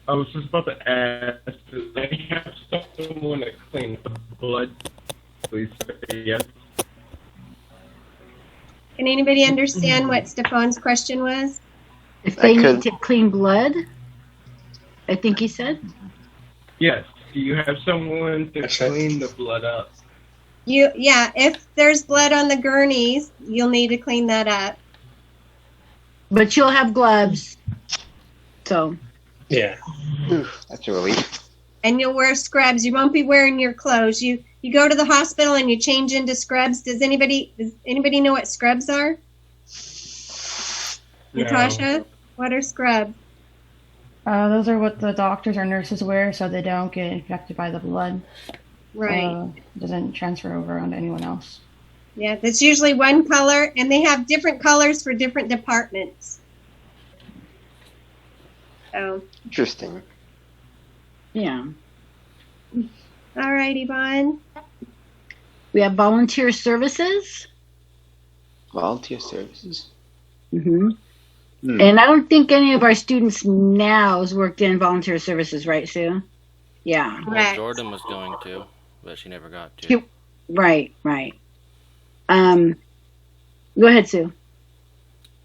I was just about to ask, do they have someone that cleans the blood? Please say yes. Can anybody understand what Stefan's question was? If they need to clean blood, I think he said. Yes. Do you have someone to clean the blood up? Yeah, if there's blood on the gurneys, you'll need to clean that up. But you'll have gloves. So. Yeah. That's a relief. And you'll wear scrubs. You won't be wearing your clothes. You go to the hospital and you change into scrubs. Does anybody know what scrubs are? No. Natasha, what are scrubs? Those are what the doctors or nurses wear so they don't get infected by the blood. Right. Doesn't transfer over onto anyone else. Yeah, that's usually one color, and they have different colors for different departments. So. Interesting. Yeah. All right, Yvonne. We have volunteer services. Volunteer services. Mm-hmm. And I don't think any of our students now has worked in volunteer services, right, Sue? Yeah. Well, Jordan was going to, but she never got to. Right. Go ahead, Sue.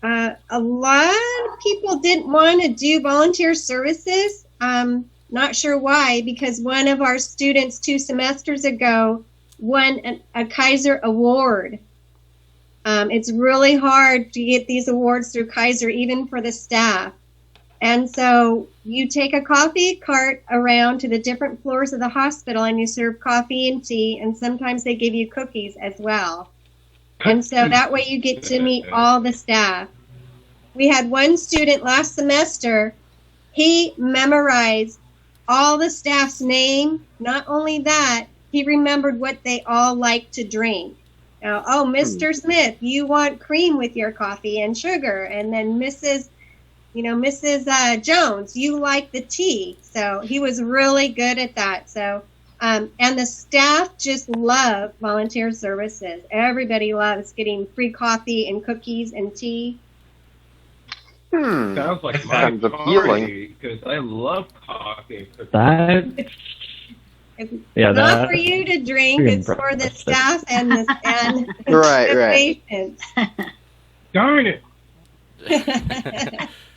A lot of people didn't want to do volunteer services. Not sure why, because one of our students 2 semesters ago won a Kaiser Award. It's really hard to get these awards through Kaiser, even for the staff. And so you take a coffee cart around to the different floors of the hospital and you serve coffee and tea, and sometimes they give you cookies as well. And so that way you get to meet all the staff. We had one student last semester, he memorized all the staff's name. Not only that, he remembered what they all like to drink. Oh, Mr. Smith, you want cream with your coffee and sugar. And then Mrs. Jones, you like the tea. So he was really good at that. So, and the staff just love volunteer services. Everybody loves getting free coffee and cookies and tea. Sounds like my party, because I love coffee. It's not for you to drink, it's for the staff and the right. patients. Darn it.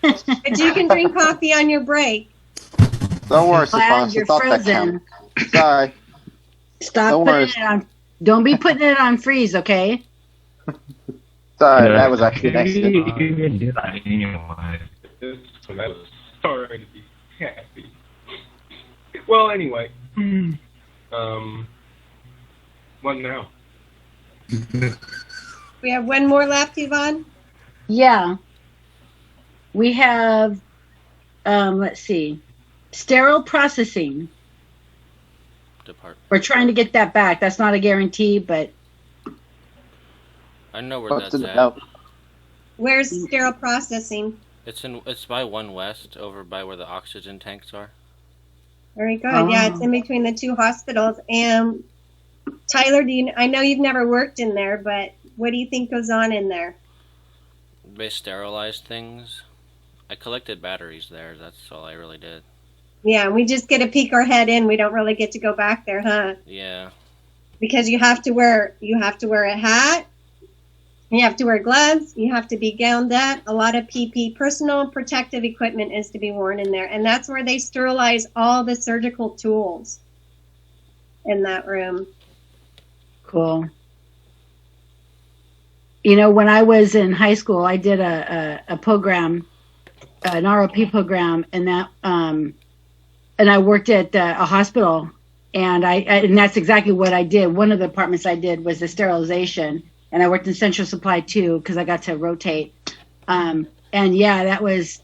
But you can drink coffee on your break. Don't worry, Stefan. You're frozen. Sorry. Stop putting it on. Don't be putting it on freeze, okay? Sorry, that was actually an accident. You can do that anyway. I was sorry to be happy. Well, anyway. What now? We have one more left, Yvonne? Yeah. We have, let's see, sterile processing. Department. We're trying to get that back. That's not a guarantee, but. I know where that's at. Where's sterile processing? It's by 1 West, over by where the oxygen tanks are. Very good. Yeah, it's in between the 2 hospitals. And Tyler, I know you've never worked in there, but what do you think goes on in there? They sterilized things. I collected batteries there. That's all I really did. Yeah, we just get to peek our head in. We don't really get to go back there, huh? Yeah. Because you have to wear a hat. You have to wear gloves. You have to be gowned up. A lot of PP, personal protective equipment, is to be worn in there. And that's where they sterilize all the surgical tools in that room. Cool. You know, when I was in high school, I did a program, an ROP program, and that, and I worked at a hospital and that's exactly what I did. One of the departments I did was the sterilization, and I worked in central supply too because I got to rotate. And yeah, that was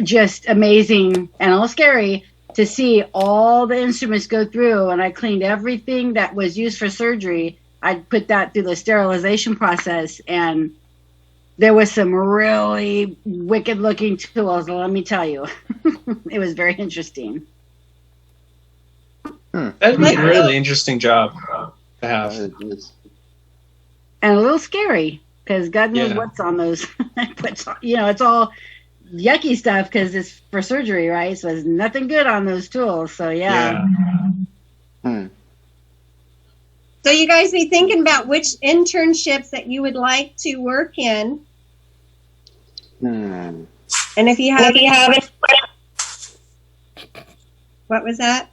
just amazing and a little scary to see all the instruments go through, and I cleaned everything that was used for surgery. I put that through the sterilization process, and there was some really wicked looking tools, let me tell you. It was very interesting. That'd be a really interesting job to have. And a little scary, because God knows Yeah. what's on those. It's all yucky stuff because it's for surgery, right? So there's nothing good on those tools. So yeah. So you guys be thinking about which internships that you would like to work in. And if you have what was that?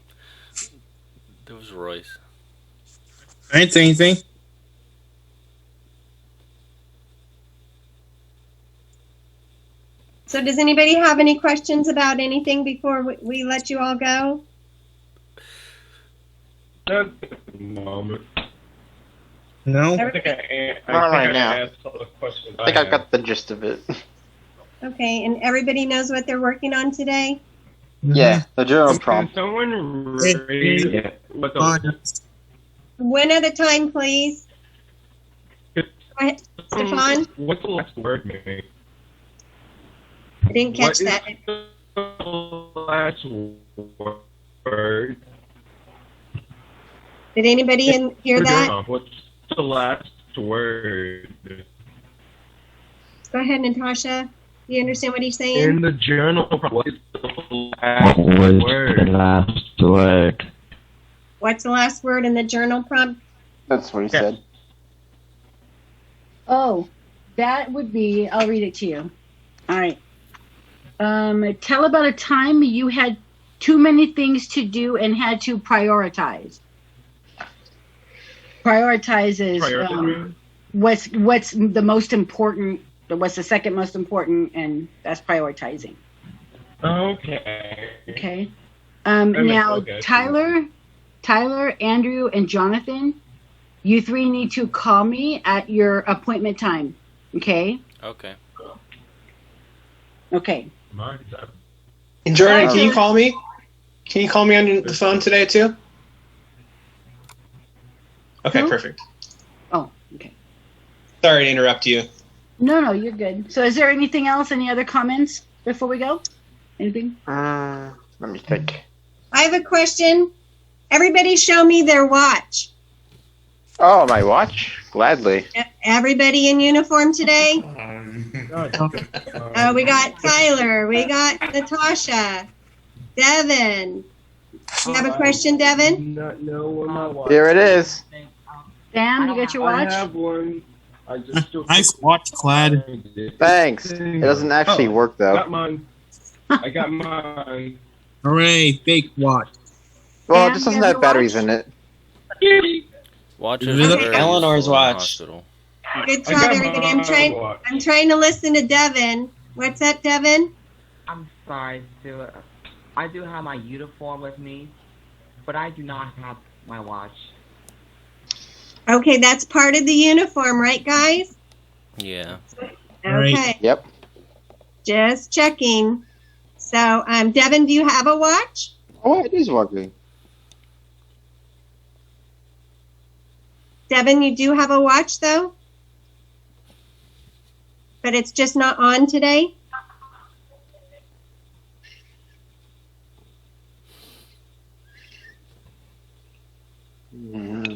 That was Royce. I didn't say anything. So does anybody have any questions about anything before we let you all go? Not at the moment. No. I think Not right now. asked all the questions I think I've got the gist of it. Okay, and everybody knows what they're working on today? Yeah, the journal Can prompt. someone read what the One at a time, please. Go ahead, Stefan. What's the last word, Mary? I didn't catch What that. is the last word? Did anybody hear that? What's the last word? Go ahead, Natasha. Do you understand what he's saying? In the journal, what is the What last was word? the last word? What's the last word in the journal prompt? That's what he said. Oh, that would be, I'll read it to you. All right. Tell about a time you had too many things to do and had to prioritize. Prioritize is what's the most important, what's the second most important, and that's prioritizing. Okay. Okay. makes- Now, okay. Tyler, Andrew, and Jonathan, you three need to call me at your appointment time. Okay? Okay. Okay. Mine's up. And Jordan, Oh. can you call me? Can you call me on the phone today too? Okay, Who? perfect. Oh, okay. Sorry to interrupt you. No, you're good. So is there anything else? Any other comments before we go? Anything? Let me think. I have a question. Everybody show me their watch. Oh, my watch? Gladly. Everybody in uniform today? We got Tyler. We got Natasha. Devin. You have a question, Devin? Not know what my watch. Here it is. Sam, you got your I watch? have one. I just Nice watch, Clad. Thanks. It doesn't actually work, though. Got mine. I got mine. Hooray, fake watch. Well, it Sam, just you doesn't have have your batteries in it. Watches Is are it very Eleanor's useful in the watch? hospital. Good I job, got everybody. my I'm trying to listen to Devin. What's up, Devin? I'm sorry, Sue. I do have my uniform with me, but I do not have my watch. Okay, that's part of the uniform, right, guys? Yeah. Okay. Right. Yep. Just checking. So, Devin, do you have a watch? Oh, it is working. Devin, you do have a watch, though? But it's just not on today?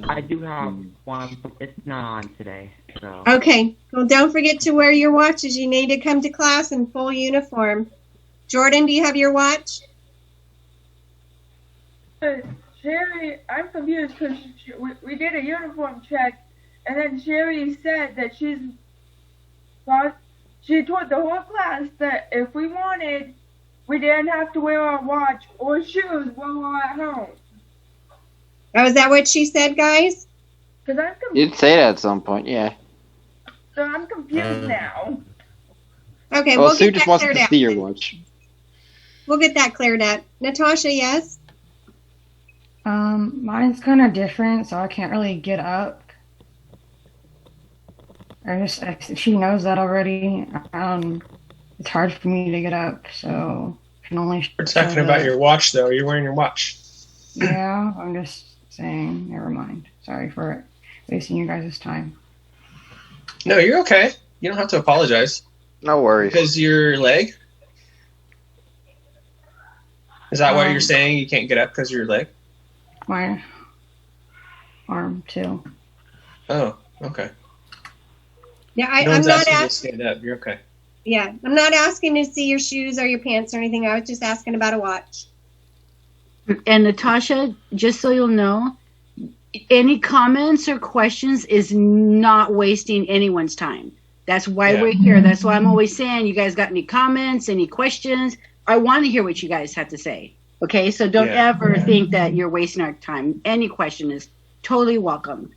I do have one, but it's not on today. So Okay. Well, don't forget to wear your watches. You need to come to class in full uniform. Jordan, do you have your watch? Sherry, I'm confused because we did a uniform check, and then Sherry said that she told the whole class that if we wanted, we didn't have to wear our watch or shoes while we're at home. Oh, is that what she said, guys? Because I'm You'd say that at some point, yeah. so I'm confused now. Okay, Well, we'll Sue get just that wants cleared to up. see your watch. We'll get that cleared up. Natasha, yes? Mine's kind of different, so I can't really get up. She knows that already. It's hard for me to get up, so I can only. We're talking about your watch, though. You're wearing your watch. Yeah, I'm just saying. Never mind. Sorry for wasting you guys' time. No, you're okay. You don't have to apologize. No worries. Because your leg? Is that why you're saying you can't get up because of your leg? My arm too. Oh, okay. Yeah, No I'm one's not asking you to asking. stand up. You're okay. Yeah, I'm not asking to see your shoes or your pants or anything. I was just asking about a watch. And Natasha, just so you'll know, any comments or questions is not wasting anyone's time. That's why we're here. That's why I'm always saying, you guys got any comments, any questions? I want to hear what you guys have to say. Okay, so don't ever think that you're wasting our time. Any question is totally welcome.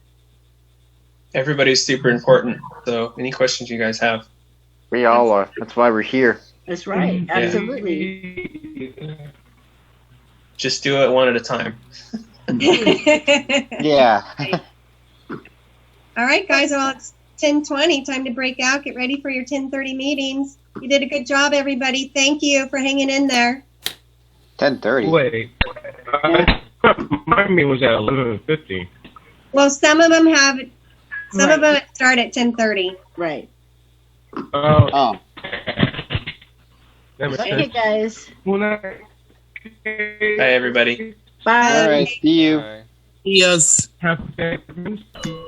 Everybody's super important. So any questions you guys have? We all are. That's why we're here. That's right. Absolutely. Just do it one at a time. Yeah. All right, guys. Well, it's 10:20. Time to break out. Get ready for your 10:30 meetings. You did a good job, everybody. Thank you for hanging in there. 10:30. Wait. My meeting was at 11:50. Well, some of them have. Some of them start at 10:30. Right. Oh. Okay, guys. Bye, everybody. Bye. All right. See you. Yes. Have a good day.